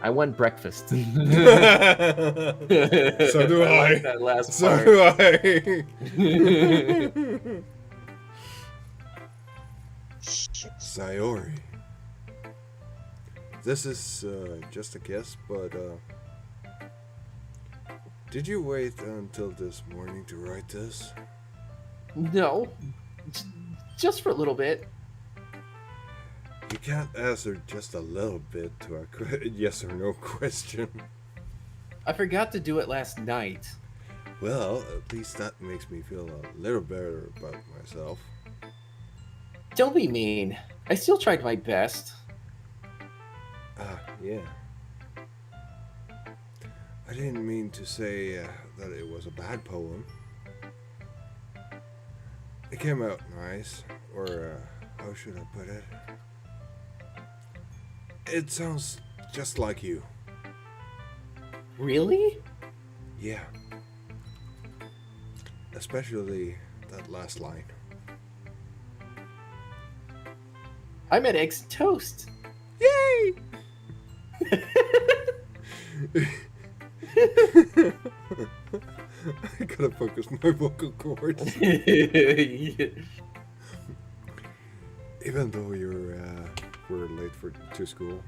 I want breakfast. So do I. like that last So part. do I. Sayori. This is just a guess, but did you wait until this morning to write this? No, just for a little bit. You can't answer just a little bit to a yes or no question. I forgot to do it last night. Well, at least that makes me feel a little better about myself. Don't be mean. I still tried my best. Yeah. I didn't mean to say that it was a bad poem. It came out nice, or how should I put it? It sounds just like you. Really? Yeah. Especially that last line. I made eggs and toast. Yay! I gotta focus my vocal cords. Even though we're late to school.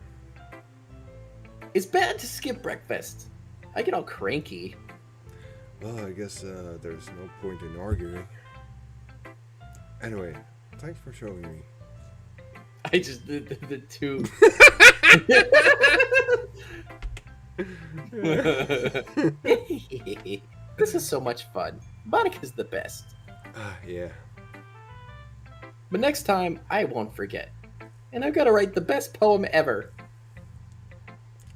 It's bad to skip breakfast. I get all cranky. Well, I guess there's no point in arguing. Anyway, thanks for showing me. I just did the two. This is so much fun. Monica's the best. Yeah. But next time, I won't forget. And I've got to write the best poem ever.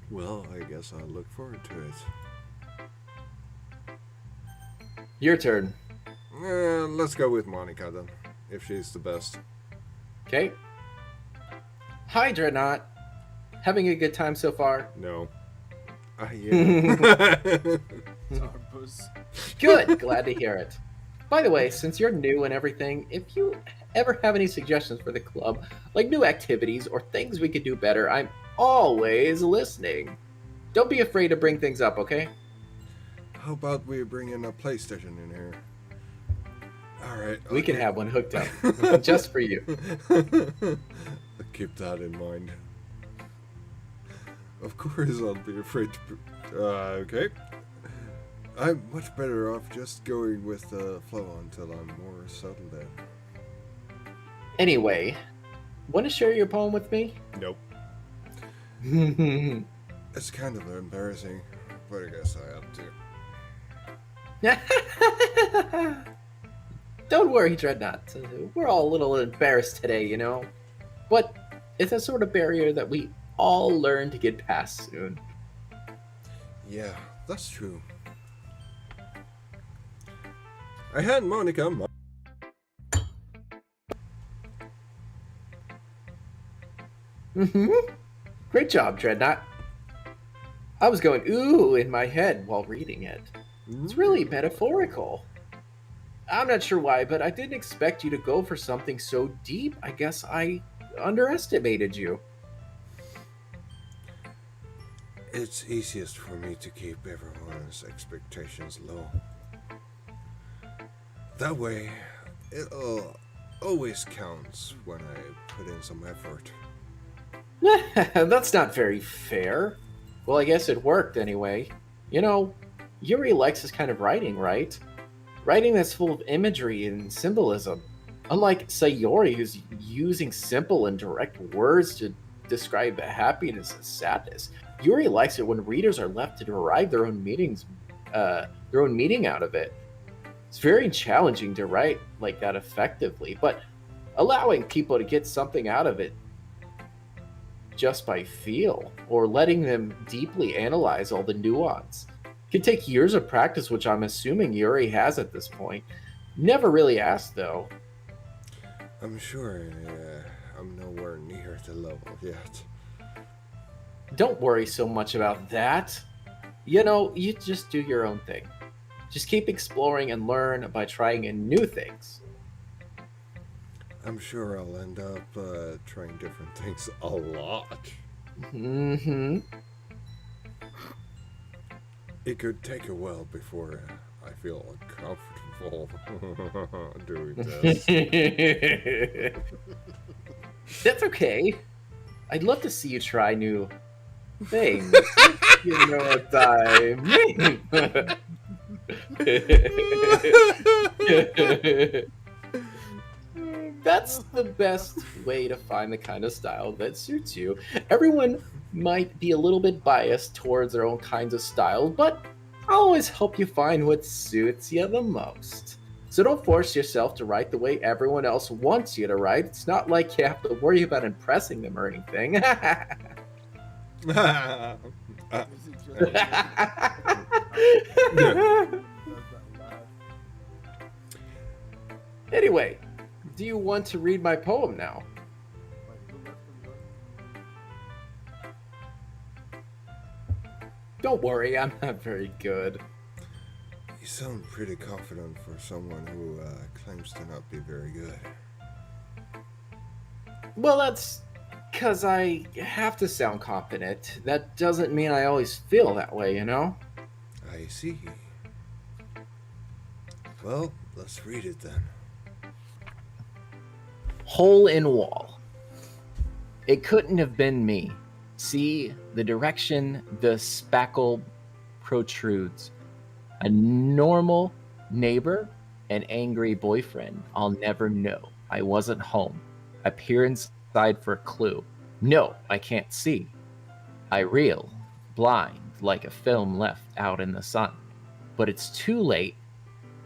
Well, I guess I'll look forward to it. Your turn. Let's go with Monica then, if she's the best. Okay. Hi, Dreadnought. Having a good time so far? No. Yeah. Zarpus. Good. Glad to hear it. By the way, since you're new and everything, if you ever have any suggestions for the club, like new activities or things we could do better, I'm always listening. Don't be afraid to bring things up, okay? How about we bring in a PlayStation in here? Alright. We can have one hooked up. Just for you. I'll keep that in mind. Of course I'll be afraid to... okay. I'm much better off just going with the flow until I'm more settled in. Anyway, want to share your poem with me? Nope. It's kind of embarrassing, but I guess I have to. Don't worry, Dreadnought. We're all a little embarrassed today, you know? But it's a sort of barrier that we all learn to get past soon. Yeah, that's true. I had Monica. Great job, Dreadnought. I was going ooh in my head while reading it. It's really metaphorical. I'm not sure why, but I didn't expect you to go for something so deep. I guess I underestimated you. It's easiest for me to keep everyone's expectations low. That way, it always counts when I put in some effort. That's not very fair. Well, I guess it worked anyway. You know, Yuri likes this kind of writing, right? Writing that's full of imagery and symbolism. Unlike Sayori, who's using simple and direct words to describe happiness and sadness, Yuri likes it when readers are left to derive their own meaning out of it. It's very challenging to write like that effectively, but allowing people to get something out of it just by feel or letting them deeply analyze all the nuance. It can take years of practice, which I'm assuming Yuri has at this point. Never really asked, though. I'm sure I'm nowhere near the level yet. Don't worry so much about that. You know, you just do your own thing. Just keep exploring and learn by trying in new things. I'm sure I'll end up trying different things a lot. Mm-hmm. It could take a while before I feel uncomfortable doing this. That's okay. I'd love to see you try new things. You know what I mean. That's the best way to find the kind of style that suits you. Everyone might be a little bit biased towards their own kinds of style, but I'll always help you find what suits you the most. So don't force yourself to write the way everyone else wants you to write. It's not like you have to worry about impressing them or anything. Anyway, do you want to read my poem now? Don't worry, I'm not very good. You sound pretty confident for someone who claims to not be very good. Well, that's because I have to sound confident. That doesn't mean I always feel that way, you know? I see. Well, let's read it then. Hole in wall. It couldn't have been me. See the direction the spackle protrudes. A normal neighbor, an angry boyfriend. I'll never know. I wasn't home. I peer inside for a clue. No, I can't see. I reel, blind, like a film left out in the sun. But it's too late.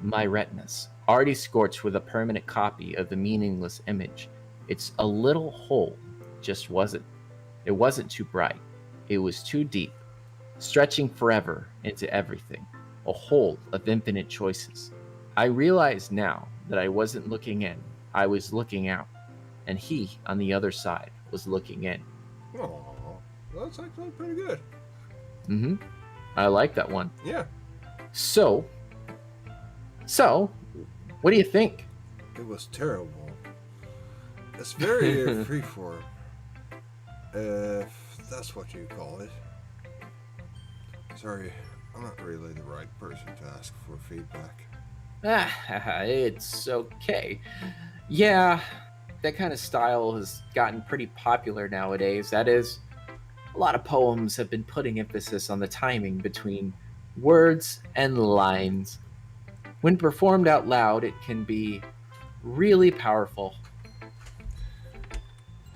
My retinas, already scorched with a permanent copy of the meaningless image. It's a little hole, just wasn't. It wasn't too bright. It was too deep, stretching forever into everything. A hole of infinite choices. I realize now that I wasn't looking in. I was looking out. And he, on the other side, was looking in. Oh, that's actually pretty good. Mm-hmm. I like that one. Yeah. So, what do you think? It was terrible. It's very freeform, if that's what you call it. Sorry, I'm not really the right person to ask for feedback. It's okay. Yeah, that kind of style has gotten pretty popular nowadays. That is, a lot of poems have been putting emphasis on the timing between words and lines. When performed out loud, it can be really powerful.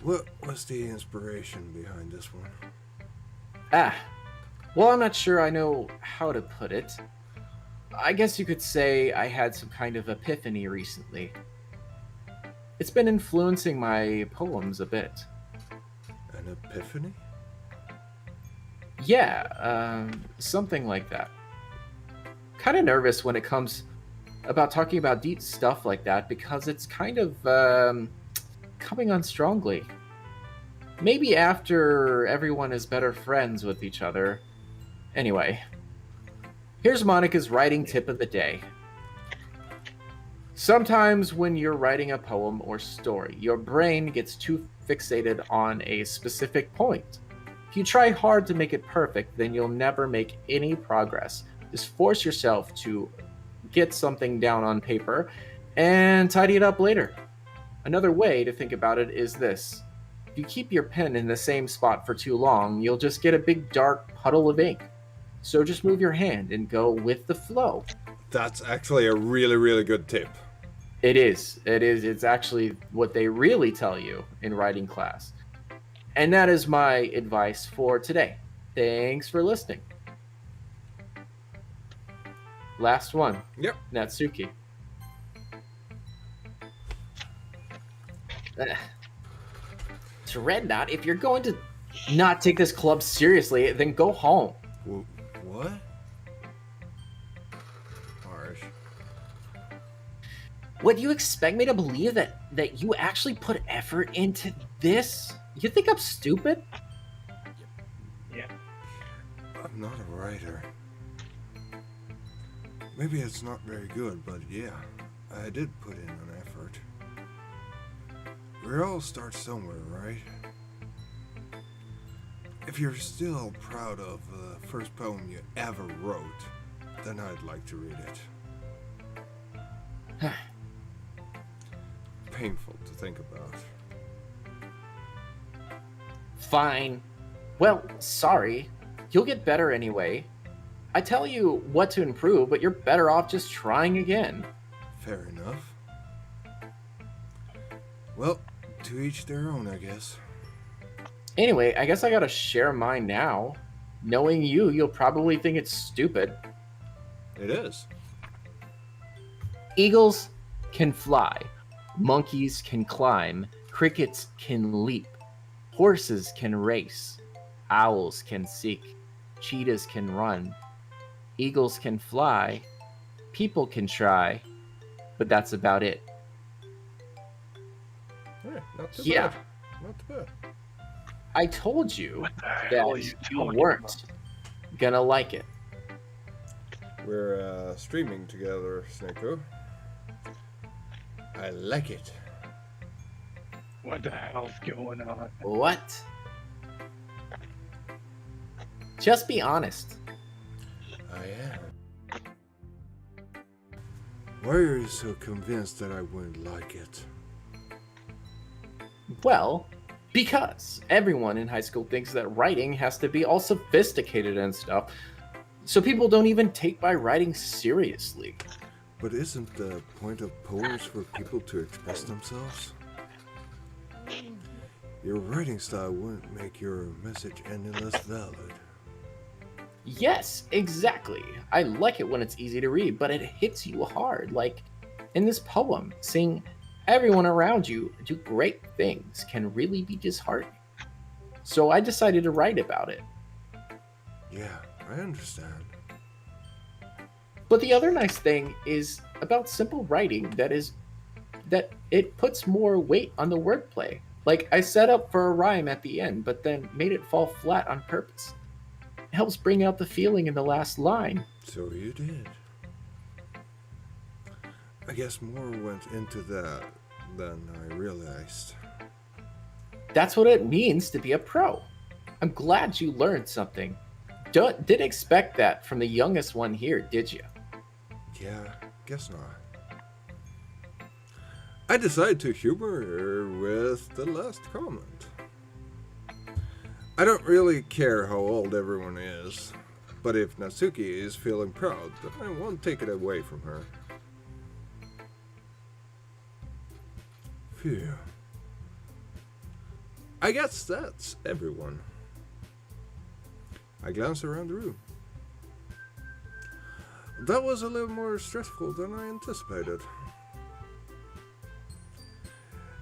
What was the inspiration behind this one? Well, I'm not sure I know how to put it. I guess you could say I had some kind of epiphany recently. It's been influencing my poems a bit. An epiphany? Yeah, something like that. Kind of nervous when it comes about talking about deep stuff like that because it's kind of coming on strongly. Maybe after everyone is better friends with each other. Anyway, here's Monica's writing tip of the day. Sometimes when you're writing a poem or story, your brain gets too fixated on a specific point. If you try hard to make it perfect, then you'll never make any progress. Just force yourself to get something down on paper and tidy it up later. Another way to think about it is this. If you keep your pen in the same spot for too long, you'll just get a big dark puddle of ink. So just move your hand and go with the flow. That's actually a really, really good tip. It is. It's actually what they really tell you in writing class. And that is my advice for today. Thanks for listening. Last one. Yep. Natsuki. Dreadnought, if you're going to not take this club seriously, then go home. What? Harsh. What, you expect me to believe that you actually put effort into this? You think I'm stupid? I'm not a writer. Maybe it's not very good, but yeah, I did put in an effort. We all start somewhere, right? If you're still proud of the first poem you ever wrote, then I'd like to read it. Painful to think about. Fine. Well, sorry. You'll get better anyway. I tell you what to improve, but you're better off just trying again. Fair enough. Well, to each their own, I guess. Anyway, I guess I gotta share mine now. Knowing you, you'll probably think it's stupid. It is. Eagles can fly, monkeys can climb, crickets can leap, horses can race, owls can seek, cheetahs can run, eagles can fly, people can try, but that's about it. Yeah, not too Yeah. bad. Not too bad. I told you What the hell are that you you talking weren't gonna like it. We're streaming together, Snako. I like it. What the hell's going on? What? Just be honest. I am. Why are you so convinced that I wouldn't like it? Well, because everyone in high school thinks that writing has to be all sophisticated and stuff, so people don't even take my writing seriously. But isn't the point of poems for people to express themselves? Your writing style wouldn't make your message any less valid. Yes, exactly. I like it when it's easy to read, but it hits you hard. Like in this poem, seeing everyone around you do great things can really be disheartening. So I decided to write about it. Yeah, I understand. But the other nice thing is about simple writing that it puts more weight on the wordplay. Like I set up for a rhyme at the end, but then made it fall flat on purpose. It helps bring out the feeling in the last line. So you did. I guess more went into that than I realized. That's what it means to be a pro. I'm glad you learned something. Didn't expect that from the youngest one here, did you? Yeah, guess not. I decided to humor her with the last comment. I don't really care how old everyone is, but if Natsuki is feeling proud, then I won't take it away from her. Phew. I guess that's everyone. I glance around the room. That was a little more stressful than I anticipated.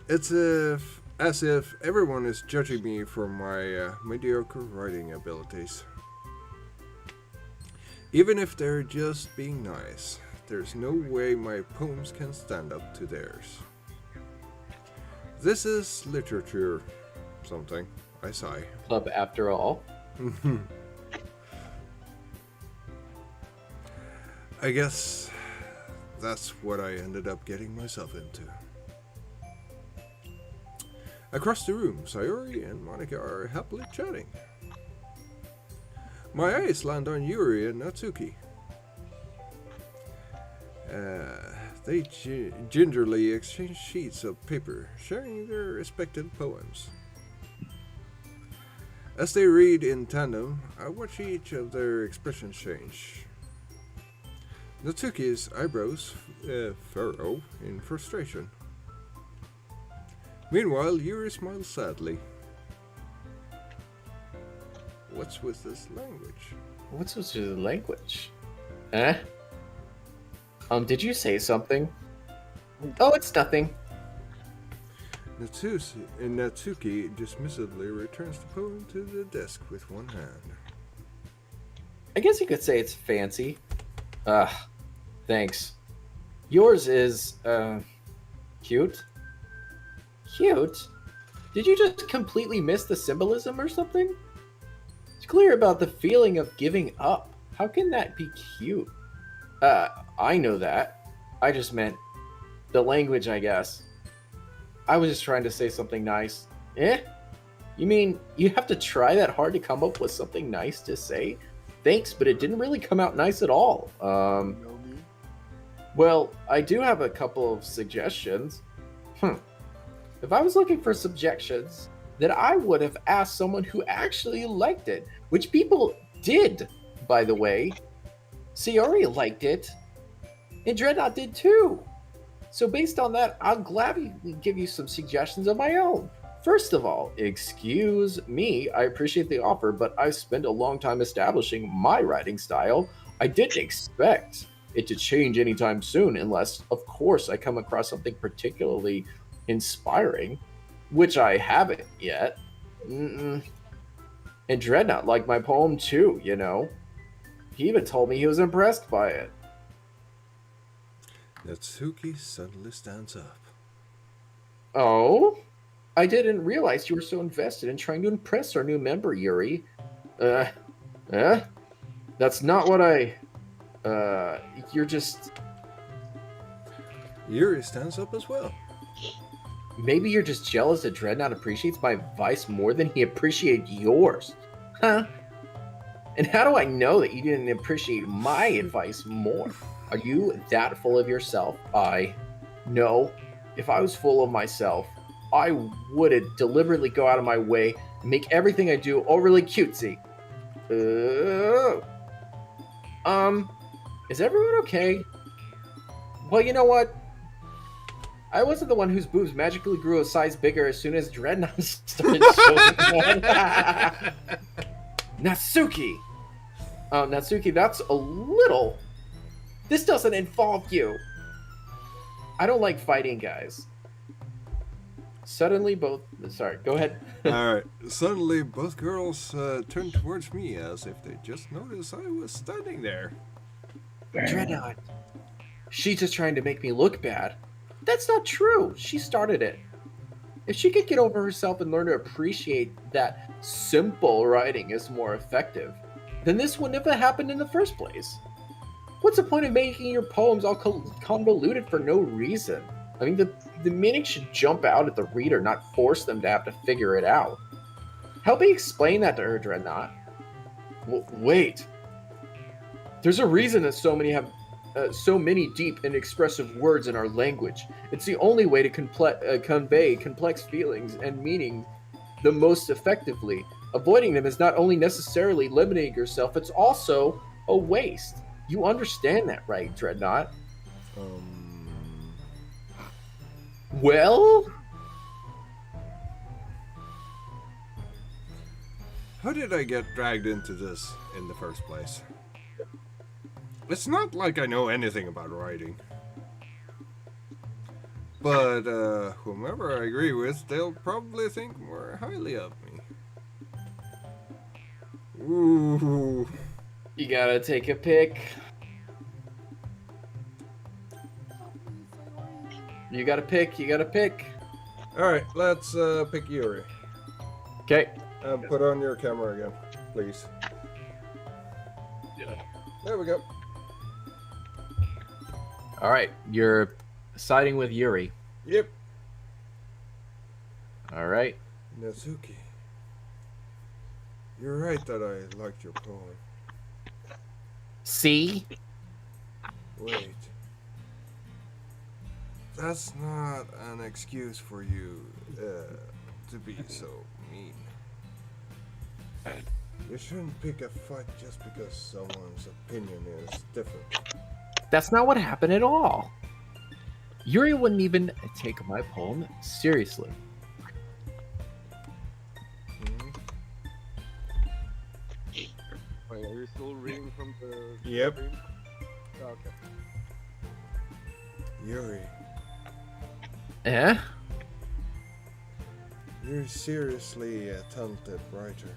It's as if everyone is judging me for my mediocre writing abilities. Even if they're just being nice, there's no way my poems can stand up to theirs. This is literature something, I sigh. Club after all. I guess that's what I ended up getting myself into. Across the room, Sayori and Monica are happily chatting. My eyes land on Yuri and Natsuki. They gingerly exchange sheets of paper, sharing their respective poems. As they read in tandem, I watch each of their expressions change. Natsuki's eyebrows furrow in frustration. Meanwhile, Yuri smiles sadly. What's with this language? What's with the language? Eh? Did you say something? Oh, it's nothing. Natsuki dismissively returns the poem to the desk with one hand. I guess you could say it's fancy. Thanks. Yours is, cute? Cute? Did you just completely miss the symbolism or something? It's clear about the feeling of giving up. How can that be cute? I know that. I just meant the language, I guess. I was just trying to say something nice. Eh? You mean you have to try that hard to come up with something nice to say? Thanks, but it didn't really come out nice at all. Well, I do have a couple of suggestions. If I was looking for suggestions, then I would have asked someone who actually liked it, which people did, by the way. Sayori liked it, and Dreadnought did too. So based on that, I'll gladly give you some suggestions of my own. First of all, excuse me, I appreciate the offer, but I've spent a long time establishing my writing style. I didn't expect it to change anytime soon, unless, of course, I come across something particularly inspiring, which I haven't yet. And Dreadnought liked my poem too, you know. He even told me he was impressed by it. Natsuki suddenly stands up. Oh? I didn't realize you were so invested in trying to impress our new member, Yuri. That's not what you're just... Yuri stands up as well. Maybe you're just jealous that Dreadnought appreciates my advice more than he appreciated yours. Huh? And how do I know that you didn't appreciate my advice more? Are you that full of yourself? No. If I was full of myself, I wouldn't deliberately go out of my way and make everything I do overly cutesy. Is everyone okay? Well, you know what? I wasn't the one whose boobs magically grew a size bigger as soon as Dreadnought started showing them. Natsuki! Natsuki, that's a little... This doesn't involve you. I don't like fighting guys. Suddenly both... Sorry, go ahead. Alright, suddenly both girls turn towards me as if they just noticed I was standing there. Dreadnought. She's just trying to make me look bad. That's not true. She started it. If she could get over herself and learn to appreciate that simple writing is more effective, then this wouldn't have happened in the first place. What's the point of making your poems all convoluted for no reason? I mean, the meaning should jump out at the reader, not force them to have to figure it out. Help me explain that to her, Dreadnought. Wait. There's a reason that so many have so many deep and expressive words in our language. It's the only way to convey complex feelings and meaning the most effectively. Avoiding them is not only necessarily limiting yourself, it's also a waste. You understand that, right, Dreadnought? Well? How did I get dragged into this in the first place? It's not like I know anything about writing. But whomever I agree with, they'll probably think more highly of me. Ooh. You gotta take a pick. You gotta pick. Alright, let's pick Yuri. Okay. Put on your camera again, please. Yeah. There we go. All right, you're siding with Yuri. Yep. All right. Natsuki. You're right that I liked your poem. See? Wait. That's not an excuse for you to be so mean. You shouldn't pick a fight just because someone's opinion is different. That's not what happened at all. Yuri wouldn't even take my poem seriously. Wait, are you still reading from the Yep. screen? Oh, okay. Yuri, Eh? You're seriously a talented writer.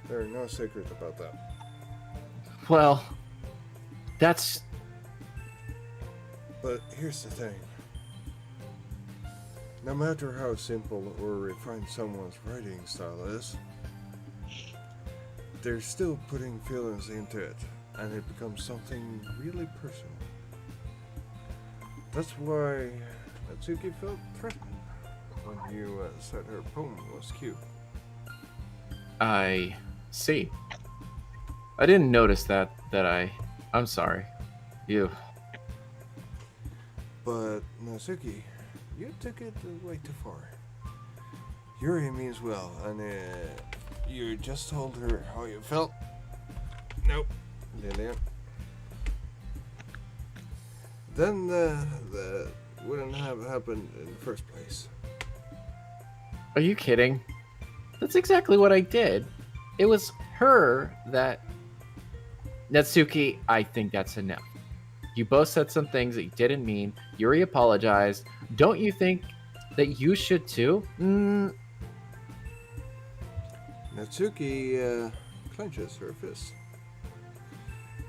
There's no secret about that. Well, that's... But here's the thing. No matter how simple or refined someone's writing style is, they're still putting feelings into it, and it becomes something really personal. That's why Natsuki felt threatened when you said her poem was cute. I see. I didn't notice that I'm sorry. You... But Natsuki, you took it way too far. Yuri means well, and you just told her how you felt. Nope, Lillian. Then that wouldn't have happened in the first place. Are you kidding? That's exactly what I did. It was her that... Natsuki, I think that's enough. You both said some things that you didn't mean. Yuri apologized. Don't you think that you should too? Natsuki clenches her fist.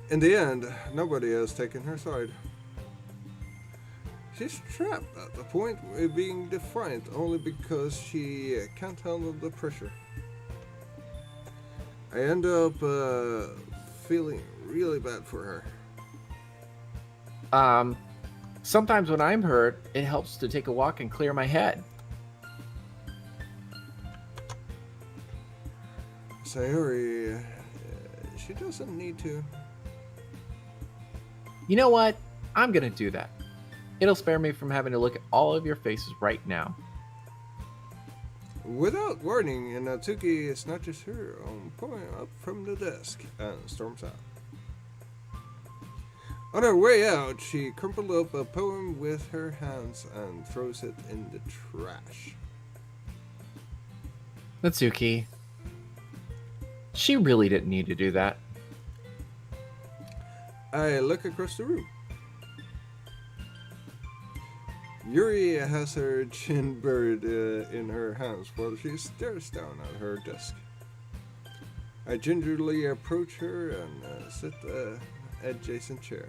In the end, nobody has taken her side. She's trapped at the point of being defiant only because she can't handle the pressure. I end up feeling really bad for her. Sometimes when I'm hurt, it helps to take a walk and clear my head. Sayori, she doesn't need to. You know what? I'm gonna do that. It'll spare me from having to look at all of your faces right now. Without warning, Natsuki snatches her own poem up from the desk and storms out. On her way out, she crumpled up a poem with her hands and throws it in the trash. Natsuki, she really didn't need to do that. I look across the room. Yuri has her chin buried in her hands while she stares down at her desk. I gingerly approach her and sit adjacent chair.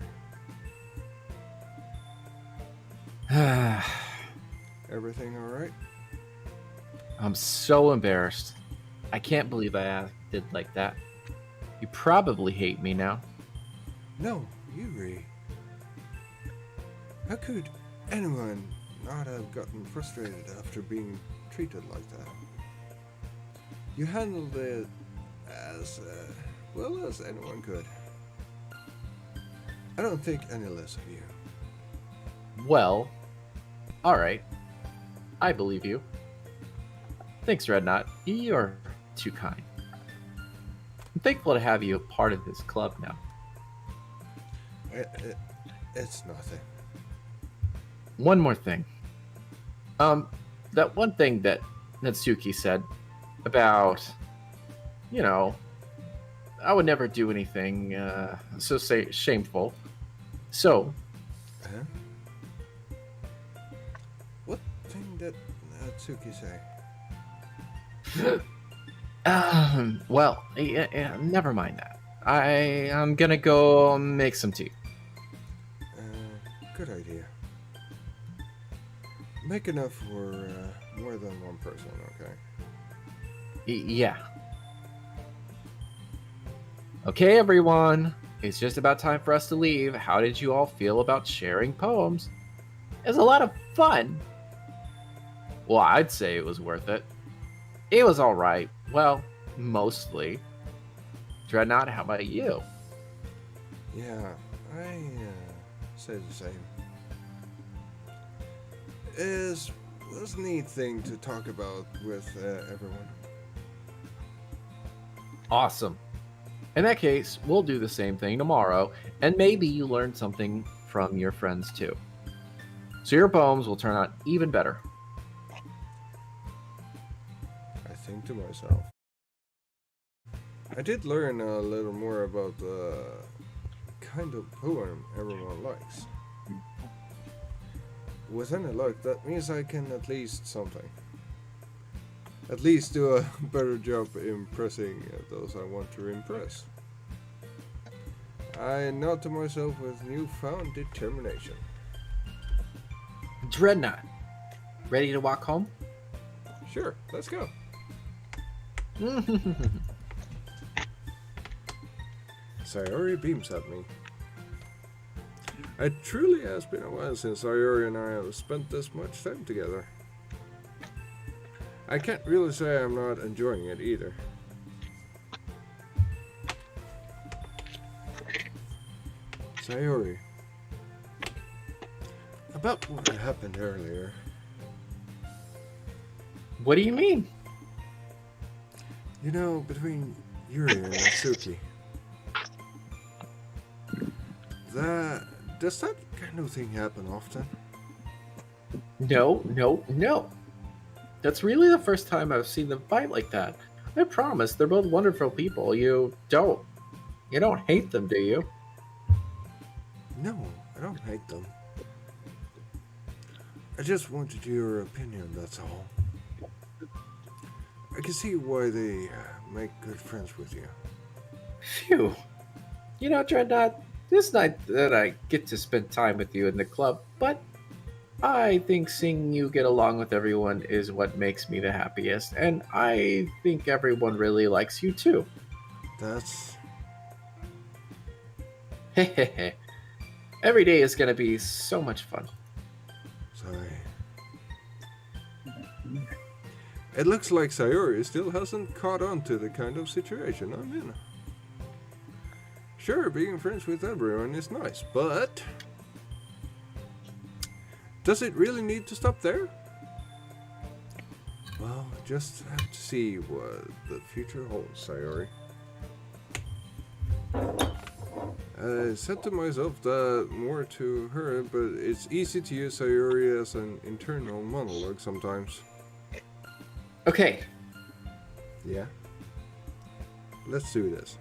Everything all right? I'm so embarrassed. I can't believe I acted like that. You probably hate me now. No, Yuri. How could anyone not have gotten frustrated after being treated like that? You handled it as well as anyone could. I don't think any less of you. Well, alright. I believe you. Thanks, Redknot. You're too kind. I'm thankful to have you a part of this club now. It's nothing. One more thing. That one thing that Natsuki said about, you know, I would never do anything so shameful. So, Huh? What thing did Natsuki say? well, never mind that. I'm gonna go make some tea. Good idea. Make enough for more than one person, okay? Yeah. Okay, everyone. It's just about time for us to leave. How did you all feel about sharing poems? It was a lot of fun. Well, I'd say it was worth it. It was alright. Well, mostly. Dreadnought, how about you? Yeah, I say the same. It was a neat thing to talk about with everyone. Awesome. In that case, we'll do the same thing tomorrow, and maybe you learn something from your friends too. So your poems will turn out even better. I think to myself. I did learn a little more about the kind of poem everyone likes. with any luck, that means I can at least something. At least do a better job impressing those I want to impress. I nod to myself with newfound determination. Dreadnought, ready to walk home? Sure, let's go. Sayori beams at me. It truly has been a while since Sayori and I have spent this much time together. I can't really say I'm not enjoying it either. Sayori, about what happened earlier. What do you mean? You know, between Yuri and Natsuki. Does that kind of thing happen often? No. That's really the first time I've seen them fight like that. I promise, they're both wonderful people. You don't hate them, do you? No, I don't hate them. I just wanted your opinion, that's all. I can see why they make good friends with you. Phew. You know, Dreadnought, this night that I get to spend time with you in the club, but I think seeing you get along with everyone is what makes me the happiest, and I think everyone really likes you too. That's... Hehehe. Every day is gonna be so much fun. Sorry. It looks like Sayori still hasn't caught on to the kind of situation I'm in. Sure, being friends with everyone is nice, but... does it really need to stop there? Well, just have to see what the future holds, Sayori. I said to myself that more to her, but it's easy to use Sayori as an internal monologue sometimes. Okay, Yeah? Let's do this.